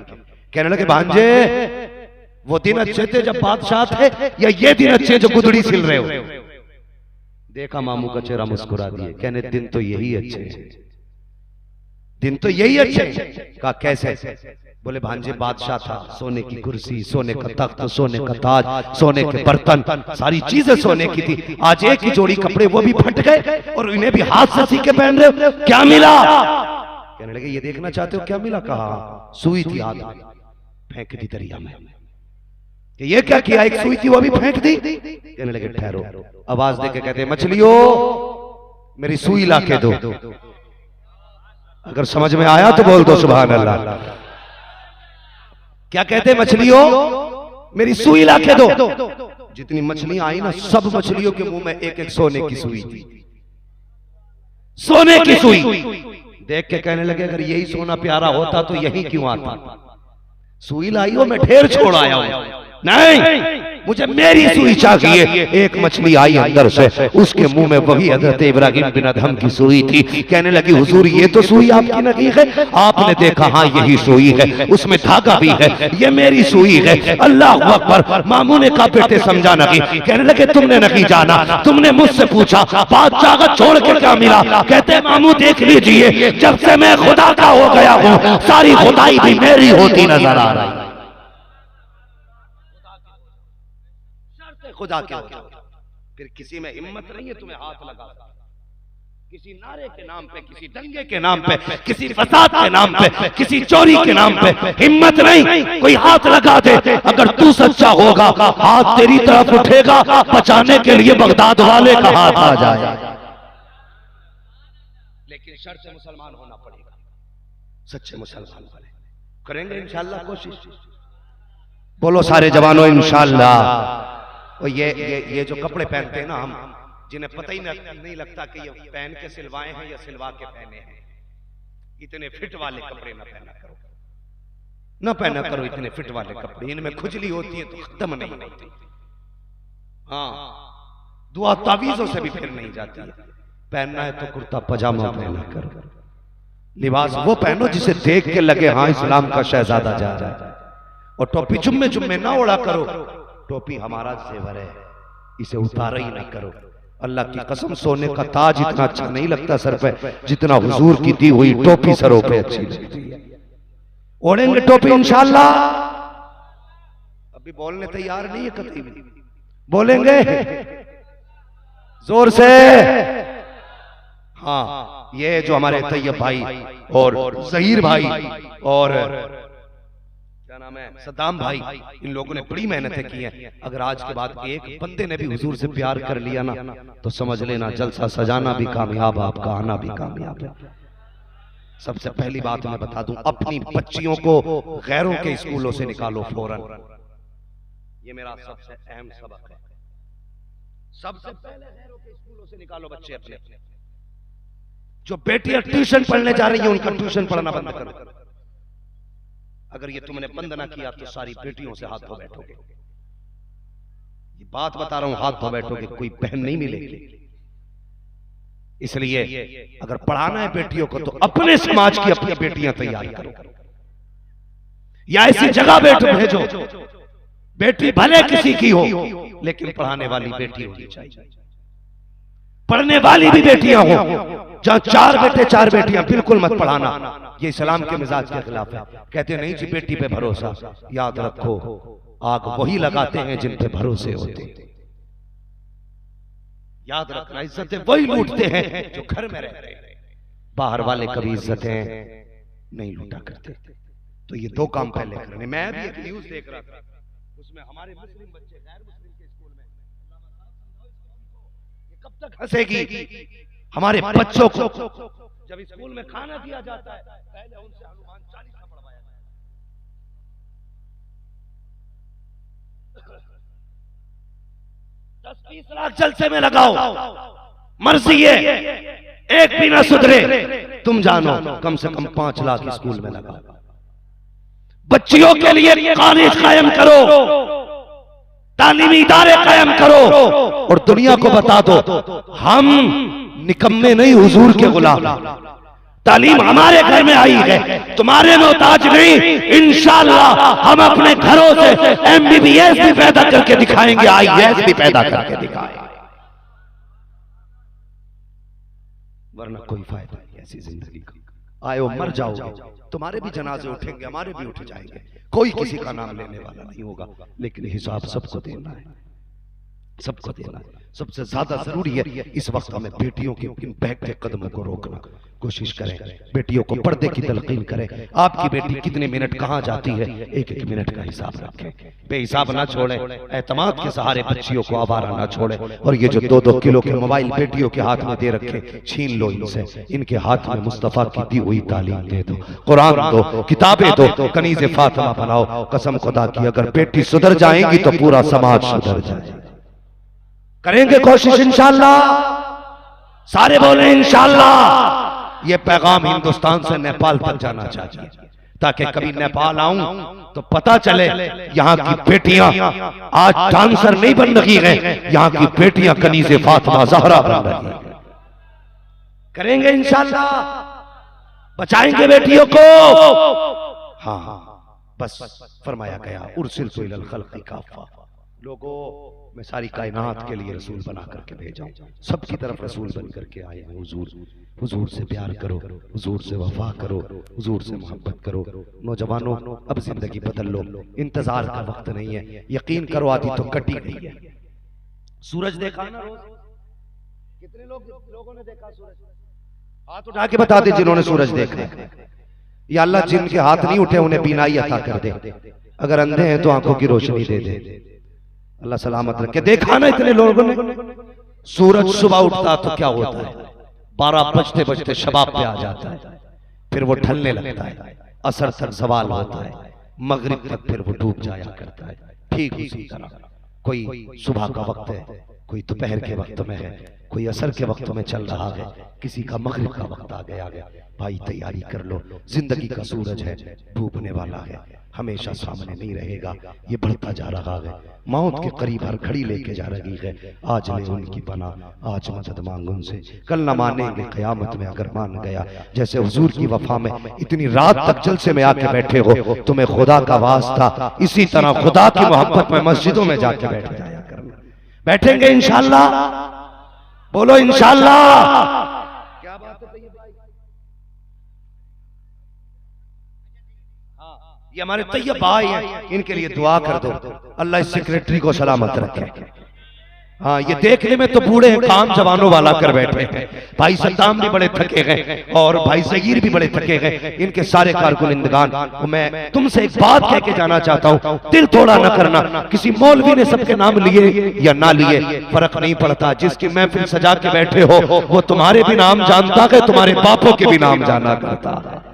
कहने लगे भांजे वो दिन अच्छे थे जब बादशाह थे या ये दिन अच्छे जो गुदड़ी सिल रहे हो? देखा मामू का चेहरा मुस्कुरा दिए, कहने दिन तो यही अच्छे, दिन तो यही अच्छे। कहा कैसे? बोले भांजे बादशाह था, सोने की कुर्सी, सोने का तख्त, सोने का ताज, सोने के बर्तन, सारी चीजें सोने की थी। आज एक ही जोड़ी कपड़े वो भी फट गए और इन्हें भी हाथ से सी के पहन रहे हो, क्या मिला? कहने लगे ये देखना चाहते हो क्या मिला? कहा सुई थी, हाथ फेंक दी दरिया में। ये क्या किया? एक सुई थी वो भी फेंक दी। कहने लगे ठहरो, आवाज देके कहते मछलियों मेरी सुई ला के दो। अगर समझ में आया तो बोल दो सुभान अल्लाह। क्या कहते मछलियों मेरी सुई ला के दो। जितनी मछलियां आई ना सब मछलियों के मुंह में एक एक सोने की सुई थी, सोने की सुई। देख के कहने लगे अगर यही सोना प्यारा होता तो यही क्यों आता? सुई लाई हो मैं ढेर छोड़ आया हूं, नहीं मुझे मेरी सुई चाहिए। एक मछली आई अंदर से, उसके मुंह में वही हजरत इब्राहिम बिन अदहम की सुई थी। कहने लगी हुजूर ये तो सुई आपकी नहीं है। आपने देखा हाँ यही सुई है, उसमें धागा भी है, ये मेरी सुई है। अल्लाह अकबर। मामू ने कहा बेटे समझा नहीं। कहने लगे तुमने नहीं जाना, तुमने मुझसे पूछा बादशाह छोड़ के क्या मिला? कहते मामू देख लीजिए जब से मैं खुदा का हो गया हूँ सारी खुदाई भी मेरी होती नजर आ रही। खुदा के फिर किसी में हिम्मत नहीं है तुम्हें हाथ लगा, किसी नारे के नाम पे, किसी दंगे के नाम पे, किसी फसाद के नाम पे, किसी चोरी के नाम पे हिम्मत नहीं कोई हाथ लगा दे। अगर तू सच्चा होगा हाथ तेरी तरफ उठेगा, बचाने के लिए बगदाद वाले का हाथ आ जाए। लेकिन शर्त मुसलमान होना पड़ेगा, सच्चे मुसलमान बने। करेंगे इंशाअल्लाह कोशिश। बोलो सारे जवानों इंशाअल्लाह। और ये जो कपड़े पहनते हैं ना हम, जिन्हें पता ही नहीं लगता कि ये पहन के सिलवाए हैं या सिलवा के पहने हैं, इतने फिट वाले कपड़े ना पहना करो, ना पहना करो इतने फिट वाले कपड़े। इनमें खुजली होती है तो खत्म नहीं होती। हाँ दुआ तावीजों से भी फिर नहीं जाती है। पहनना है तो कुर्ता पजामा पहना करो, लिबास वो पहनो जिसे देख के लगे हाँ इस्लाम का शहजादा जा रहा है। और टोपी जुम्मे जुम्मे ना उड़ा करो, टोपी हमारा जेवर है, इसे उतारा ही नहीं करो। अल्लाह की कसम सोने का ताज इतना अच्छा नहीं लगता सर पे जितना हुजूर की दी हुई टोपी सरों पे अच्छी लगती है। ओढ़ेंगे टोपी इंशाअल्लाह। अभी बोलने तैयार नहीं है कतई भी, बोलेंगे जोर से। हाँ, ये जो हमारे तैयब भाई और जहीर भाई और क्या नाम है सद्दाम भाई, इन लोगों ने बड़ी मेहनतें की हैं। अगर आज के बाद एक बंदे ने भी हुजूर से प्यार कर लिया ना तो समझ लेना जलसा सजाना भी कामयाब, आपका आना भी कामयाब है। सबसे पहली बात मैं बता दूं, अपनी बच्चियों को गैरों के स्कूलों से निकालो फौरन। ये मेरा सबसे अहम सबक है। सबसे पहले गैरों के स्कूलों से निकालो बच्चे अपने। जो बेटियां ट्यूशन पढ़ने जा रही हैं उनका ट्यूशन पढ़ना बंद करो। अगर ये तुमने बंद ना किया तो सारी बेटियों से हाथ धो बैठोगे। ये बात बता रहा हूं, हाथ धो बैठोगे, कोई बहन नहीं मिलेगी। इसलिए अगर पढ़ाना है बेटियों को तो अपने समाज की अपनी बेटियां तैयार करो, या ऐसी जगह भेजो बेटी भले किसी की हो लेकिन पढ़ाने वाली बेटी होनी चाहिए, पढ़ने वाली भी बेटियां हो। जहां 4 बेटे 4 बेटियां, बिल्कुल मत पढ़ाना, ये इस्लाम के मिजाज के खिलाफ है। कहते नहीं जी बेटी पे भरोसा, याद रखो आग वही लगाते हैं जिन पे भरोसे होते। याद रखना, इज्जतें वही लूटते हैं जो घर में रहते हैं, बाहर वाले कभी इज्जतें नहीं लूटा करते। तो ये 2 काम पहले करने। मैं भी एक न्यूज देख रहा था, उसमें हमारे मुस्लिम बच्चे गैर मुस्लिम के स्कूल में, ये कब तक हंसेगी हमारे बच्चों को। जब स्कूल में खाना दिया जाता है पहले उनसे हनुमान 40 पढ़वाया जाता है। 10-20 लाख जलसे में लगाओ, मर्जी है, एक भी ना सुधरे। तुम जानो कम से कम 5 लाख स्कूल में लगाओ। बच्चियों के लिए कॉलेज कायम करो, तालीमी इदारे कायम करो और दुनिया को बता दो हम निकम्मे नहीं, हुजूर के गुलाम। तालीम हमारे घर में आई है, तुम्हारे मोहताज नहीं। इंशाअल्लाह हम अपने घरों से MBBS भी पैदा करके दिखाएंगे, IAS भी पैदा करके दिखाएंगे, वरना कोई फायदा नहीं ऐसी जिंदगी का। आयो मर जाओगे, तुम्हारे भी जनाजे उठेंगे, हमारे भी उठ जाएंगे, कोई किसी का नाम लेने वाला नहीं होगा, लेकिन हिसाब सबको देना है, सबको देना है। सबसे ज्यादा जरूरी है इस वक्त हमें बेटियों के इन बहते कदमों को रोकना। कोशिश करें, बेटियों को पर्दे की तलकीन करें। आपकी बेटी कितने मिनट कहां जाती है, 1-1 मिनट का हिसाब रखें, बेहिसाब ना छोड़ें। एतमाद के सहारे बच्चियों को आवारा ना छोड़ें। और ये जो 2-2 किलो के मोबाइल बेटियों के हाथ में दे रखे, छीन लो इनसे। इनके हाथ में मुस्तफा की दी हुई तालीम दे दो, कुरान दो, किताबें दो, कनीज़े फातिमा बनाओ। कसम खुदा की अगर बेटी सुधर जाएंगी तो पूरा समाज सुधर जाएगा। करेंगे कोशिश इंशाअल्लाह, सारे बोले इंशाअल्लाह। ये पैगाम हिंदुस्तान से नेपाल तक जाना चाहिए, ताकि कभी नेपाल आऊं तो पता चले यहाँ की बेटियां आज डांसर नहीं बन रही हैं, यहाँ की बेटियां कनीज़े फातिमा ज़हरा बन रही हैं। करेंगे इंशाअल्लाह, बचाएंगे बेटियों को। हाँ, बस फरमाया गया उर्सिलतु इलल खल्क़ि काफ़ा। लोगों, मैं सारी कायनात के लिए रसूल बना करके भेजा हूं, सबकी तरफ रसूल बन करके आए हैं। हुजूर, हुजूर से प्यार करो, हुजूर से वफा करो, हुजूर से मोहब्बत करो। नौजवानों, अब जिंदगी बदल लो, इंतजार का वक्त नहीं है। यकीन करो आधी तो कटी गई है। सूरज देखा ना रोज, कितने लोगों ने देखा सूरज? हाथ उठा के बता दे जिन्होंने सूरज देखा। या अल्लाह जिनके हाथ नहीं उठे उन्हें बीनाई अता कर दे, अगर अंधे हैं तो आंखों की रोशनी दे दे। अल्लाह सलामत रखे। देखा ना इतने लोगों ने, सूरज सुबह उठता तो क्या होता है, 12 बजते बजते शबाब पे आ जाता है, फिर वो ढलने लगता है, असर तक सवाल होता है, मगरिब तक फिर वो डूब जाया करता है। ठीक उसी तरह कोई सुबह का वक्त है, कोई दोपहर के वक्त में है, कोई असर के वक्त में चल रहा है, किसी का मगरिब का वक्त आ गया। भाई तैयारी कर लो, जिंदगी का सूरज है, डूबने वाला है, हमेशा सामने नहीं रहेगा, ये बढ़ता जा रहा है, मौत के करीब हर घड़ी लेके जा रही है। आज ले उनकी पना, आज मदद मांग उनसे, कल न मानेंगे क़यामत में अगर मान गया। जैसे हुजूर की वफा में इतनी रात तक जलसे में आके बैठे हो, तुम्हें खुदा का वास्ता, इसी तरह खुदा की मोहब्बत में मस्जिदों में जाके बैठ जाया करना। बैठेंगे इंशाअल्लाह, बोलो इंशाअल्लाह। क्या बात है भाई, ये हमारे तैयब भाई हैं, इनके लिए दुआ कर दो, अल्लाह इस सेक्रेटरी को सलामत रखे। हाँ, ये देखने में तो बूढ़े हैं, काम जवानों वाला कर बैठे हैं। भाई सद्दाम भी बड़े थके गए और भाई ज़हीर भी बड़े थके गए, इनके सारे कारकुनिंदगान। मैं तुमसे एक बात कह के जाना चाहता हूँ, दिल थोड़ा न करना। किसी मौलवी ने सबके नाम लिए या ना लिए फर्क नहीं पड़ता। जिसकी महफिल सजा के बैठे हो वो तुम्हारे भी नाम जानता है, तुम्हारे बापों के भी नाम जाना करता है।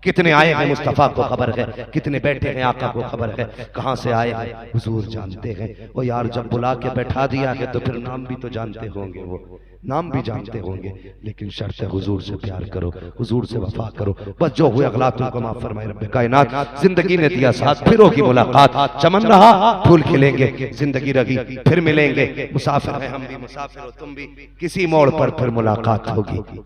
कितने आए हैं मुस्तफ़ा को खबर है, कितने बैठे हैं आका को खबर है, कहां से आए हैं हुजूर जानते हैं। वो यार जब बुला के बैठा दिया है तो फिर नाम भी तो जानते होंगे, वो नाम भी जानते होंगे, लेकिन शर्त है हुजूर से प्यार करो, हुजूर से वफा करो। बस जो हुए अगला तुमको माफ फरमाए रब्बे कायनात। जिंदगी ने दिया साथ, फिर होगी मुलाकात। चमन रहा फूल खिलेंगे, जिंदगी रही फिर मिलेंगे। मुसाफिर है हम भी, मुसाफिर हो तुम भी, किसी मोड़ पर फिर मुलाकात होगी।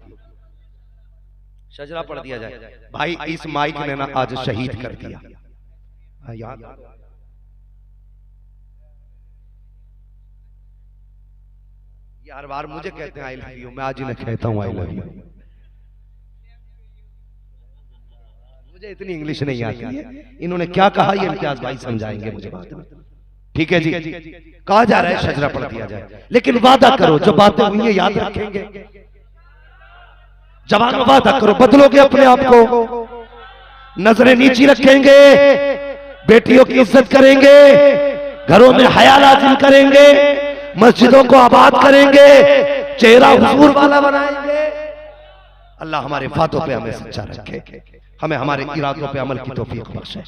शजरा पढ़ दिया जाए भाई। इस माइक ने ना आज शहीद कर दिया याद। ये हर बार मुझे कहते हैं आई लव यू, मैं आज इन्हें कहता हूं आई लव यू। मुझे इतनी इंग्लिश नहीं आती है, इन्होंने क्या कहा ये इम्तियाज भाई समझाएंगे मुझे बाद में। ठीक है जी, कहा जा रहा है शजरा पढ़ दिया जाए, लेकिन वादा करो जो बातें हुई है याद रखेंगे। जवानों वादा करो बदलोगे अपने आप को, नजरें नीची रखेंगे, बेटियों की इज्जत करेंगे, घरों में हया लाजिम करेंगे, मस्जिदों को आबाद करेंगे, चेहरा हुजूर वाला बनाएंगे। अल्लाह हमारे वादों पे हमें सच्चा रखे, हमें हमारे इरादों पे अमल की तौफीक बख्शे।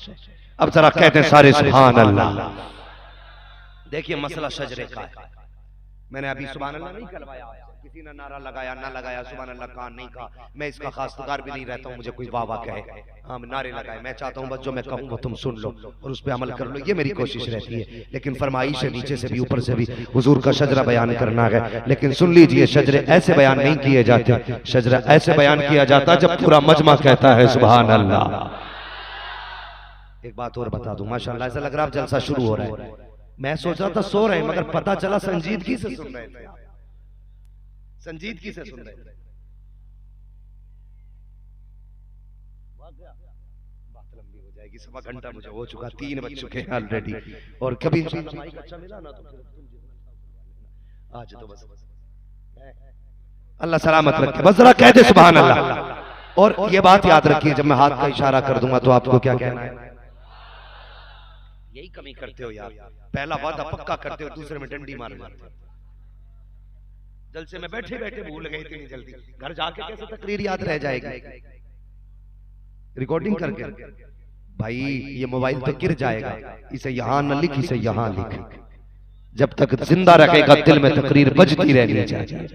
अब जरा कहते हैं सारे सुभान अल्लाह। देखिए मसला शजरे का है। मैंने अभी सुभान अल्लाह नहीं करवाया, किसी ने नारा लगाया ना लगाया, सुभान अल्लाह कहा नहीं कहा। मैं इसका खासदार भी नहीं रहता हूँ, मुझे कोई वाह वाह कहे, हाँ नारे लगाए। मैं चाहता हूँ बस जो मैं कहूँ वो तुम सुन लो और उस पर अमल कर लो, ये मेरी कोशिश रहती है। लेकिन फरमाइश है नीचे से भी ऊपर से भी हुजूर का शजरा बयान करना है। लेकिन सुन लीजिए, शजरे ऐसे बयान नहीं किए जाते, शजरा ऐसे बयान किया जाता जब पूरा मजमा कहता है सुभान अल्लाह। एक बात और बता दूं, माशाअल्लाह ऐसा लग रहा है जलसा शुरू हो रहा है। मैं सोच रहा था सो रहे हैं, मगर पता चला संजीदगी से सुन रहे थे, संजीदगी से सुन रहे थे। बात लंबी हो जाएगी, सवा घंटा मुझे हो चुका, 3 बज चुके हैं ऑलरेडी। और कभी अच्छा मिला ना तो आज तो बस अल्लाह सलामत रखे, बस जरा कह दे सुभान अल्लाह। और ये बात याद रखिए, जब मैं हाथ का इशारा कर दूंगा तो आपको क्या कहना है। यही कमी करते हो यार, पहला वादा पक्का करते हो, दूसरे में डंडी मार मारते हो। जलसे में बैठे बैठे भूल गए इतनी जल्दी, घर जाके कैसे तकरीर याद रह जाएगी रिकॉर्डिंग करके। भाई ये मोबाइल तो गिर जाएगा, इसे यहां न लिख, इसे यहां लिख। जब तक जिंदा रहेगा दिल में तकरीर बजती रहनी चाहिए।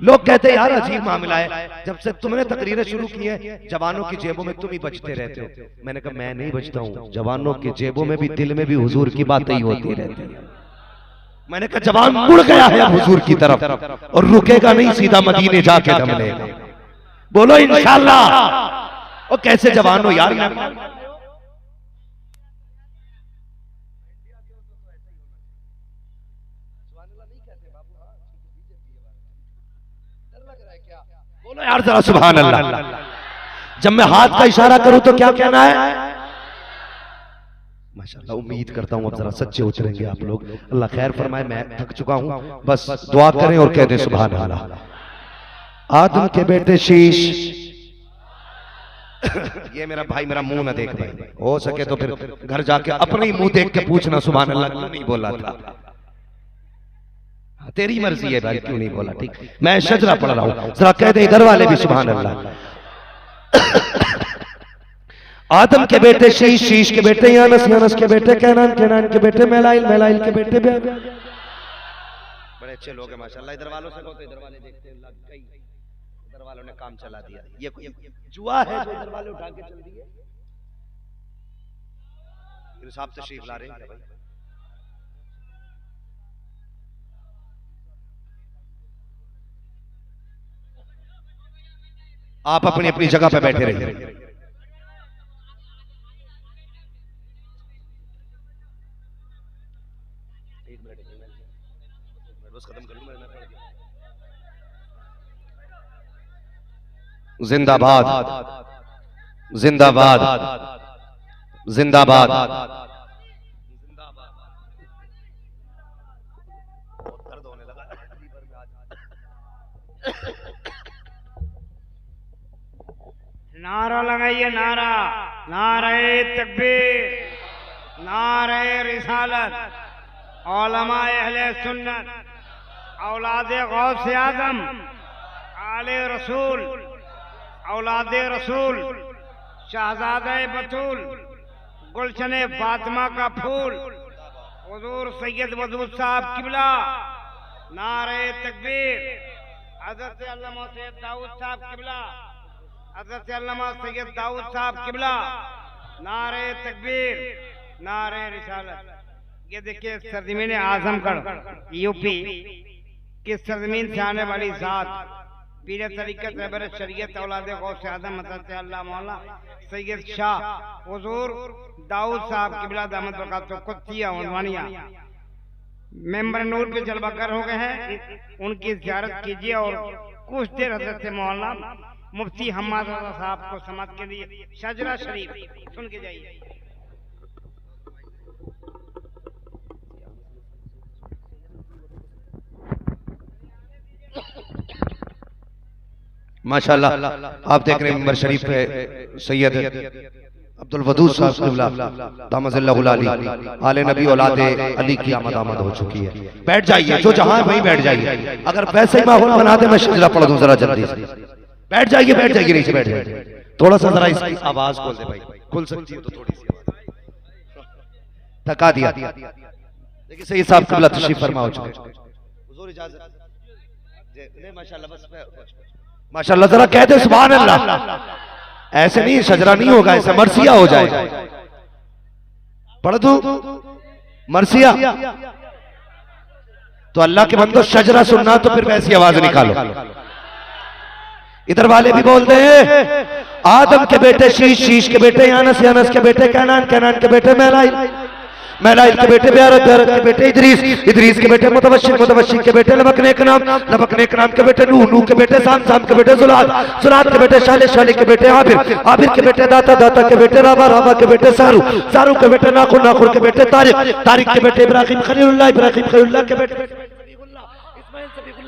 लोग कहते हैं यार अजीब मामला है, जब से तुमने तकरीरें शुरू की है जवानों की जेबों में तुम ही बजते रहते हो। मैंने कहा मैं नहीं बजता हूं, जवानों की जेबों में भी दिल में भी हुजूर की बातें ही होती रहती है। मैंने कहा जवान मुड़ गया है हुजूर की तरफ और रुकेगा नहीं, सीधा मदीने जाके दम लेगा। बोलो इंशाअल्लाह। और कैसे जवान हो यार, बोलो यार जरा सुभान अल्लाह। जब मैं हाथ का इशारा करूं तो क्या कहना है। माशाअल्लाह, उम्मीद करता हूं अब जरा सच्चे उतरेंगे आप लोग। अल्लाह खैर फरमाए, मैं थक चुका हूं, बस दुआ करें और कह दें सुभान अल्लाह। आदम के बेटे शीश ये मेरा भाई मेरा मुंह ना देख भाई, हो सके तो फिर घर जाके अपने ही मुंह देख के पूछना सुभान अल्लाह क्यों नहीं बोला था। तेरी मर्जी है भाई, क्यों नहीं बोला। ठीक, मैं शजरा पढ़ रहा हूं, जरा कह दे इधर वाले भी सुभान अल्लाह। आदम के बेटे शीश, शीश के बेटे यानस, यानस के बेटे कैनान, कैनान के बेटे मेलाइल, मेलाइल के बेटे बड़े अच्छे लोग हैं माशाल्लाह। इधर वालों से तो इधर वाले देखते हैं, लग गई इधर वालों ने काम चला दिया। ये कोई जुआ है जो इधर वाले उठा के चल दिए। साहब तशरीफ ला रहे हैं, आप अपनी अपनी जगह पे बैठे रहिए। बस खत्म कर लूं मैं। जिंदाबाद जिंदाबाद जिंदाबाद। नारा लगाइए, नारा, नारे तकबीर, नारे रिसालत। उलमा अहले सुन्नत, औलादे गौसे आजम, आले रसूल, औलादे रसूल, शहजादे बतूल, गुलशने फातिमा का फूल, हुजूर सैयद वदूद साहब किबला, नारे तकबीर। हज़रत अल्लामा सैयद दाऊद साहब किबला, हज़रत अल्लामा सैयद दाऊद साहब किबला, नारे तकबीर, नारे रिसालत। ये देखिए सरजमीन आजमगढ़ यूपी की सरजमीन से आने वाली जात पीर तरीक़त रहबर शरीयत औलाद गौसे आज़म हज़रत अल्लाह मौला सैयद शाह हुजूर दाऊद साहब किबला दामद बरकातुहू कुतिया उन्वानिया मेंबर नूर पे जलवागर हो गए हैं। उनकी ज़ियारत कीजिए और कुछ देर हज़रत मौलाना मुफ्ती हम्माद रज़ा साहब को समात के लिए शजरा शरीफ सुन के जाइए। माशाल्लाह आप देख रहे हैं मेंबर शरीफ पे सैयद अब्दुल वदूद साहब किबला दामज़िल्लाहुल अली आले नबी औलादे अली की आमद हो चुकी है। बैठ जाइए, जो जहां वहीं बैठ जाइए। अगर वैसे ही माहौल बना दे मैं शजरा पढ़ दूं जरा जल्दी से। बैठ जाइए, बैठ जाइए, नीचे बैठ जाइए। थोड़ा सा जरा इसकी आवाज खोल दे भाई, खुल सकती है तो थोड़ी सी थका दिया। देखिए सैयद साहब किबला तशरीफ फरमा हो चुके। हुजूर इजाजत ले। माशाल्लाह, बस माशाल्लाह जरा कह दे सुभान अल्लाह। ऐसे नहीं, शजरा नहीं होगा, ऐसे मरसिया हो जाएगा। पढ़ दो मरसिया। तो अल्लाह के बंदो शजरा सुनना तो फिर वैसी आवाज निकालो। इधर वाले भी बोलते हैं आदम के बेटे शीश, शीश के बेटे यानस, यानस के बेटे कैनान, कैनान के बेटे मैलाइल, मैलाइल के बेटे ब्यारत, ब्यारत के बेटे इदरीस, इदरीस के बेटे मुतवश्शिर, मुतवश्शिर के बेटे लबकने के नाम, लबकने के नाम के बेटे नूह, नूह के बेटे साम, साम के बेटे जुलाद, जुलाद के बेटे शाले, शाले के बेटे आबिर, आबिर के बेटे दाता, दाता के बेटे राबा, राबा के बेटे सारू, सारू के बेटे नाखुर, नाखुर के बेटे तारिक, तारिक के बेटे इब्राहिम खलीलुल्लाह, इब्राहिम खलीलुल्लाह के बेटे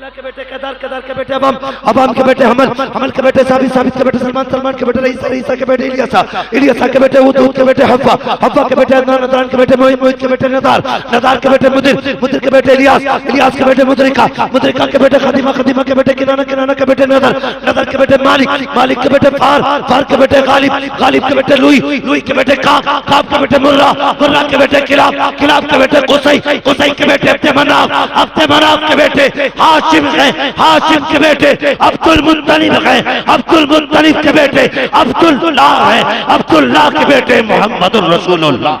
के बेटे केदार, केदार के बेटे अबाम, अबाम के बेटे हमल, हमल के बेटे साबित, साबित के बेटे सलमान, सलमान के बेटे रईसा, रईसा के बेटे इलियासा, इलियासा के बेटे उद, उद के बेटे हव्वा, हव्वा के बेटे अदनान, अदनान के बेटे मोहित, मोहित के बेटे नदार, नदार के बेटे मुदिर, मुदिर के बेटे इलियास, इलियास के बेटे मुदरिका, मुदरिका के बेटे खदीमा, खदीमा के बेटे किनाना, किनाना के बेटे नदर, नदर के बेटे मालिक, मालिक के बेटे फार, फार के बेटे गालिब, गालिब के बेटे लुई, लुई के बेटे काब, काब के बेटे मुर्रा, मुर्रा के बेटे किलाब, किलाब के बेटे कुसै, कुसै के बेटे अब्दे मनाफ, अब्दे मनाफ के बेटे हाशिम हैं, हाशिम के बेटे अब्दुल मुत्तलिब हैं, अब्दुल मुत्तलिब के बेटे अब्दुल्लाह हैं, अब्दुल्लाह के बेटे मोहम्मदुर रसूलुल्लाह।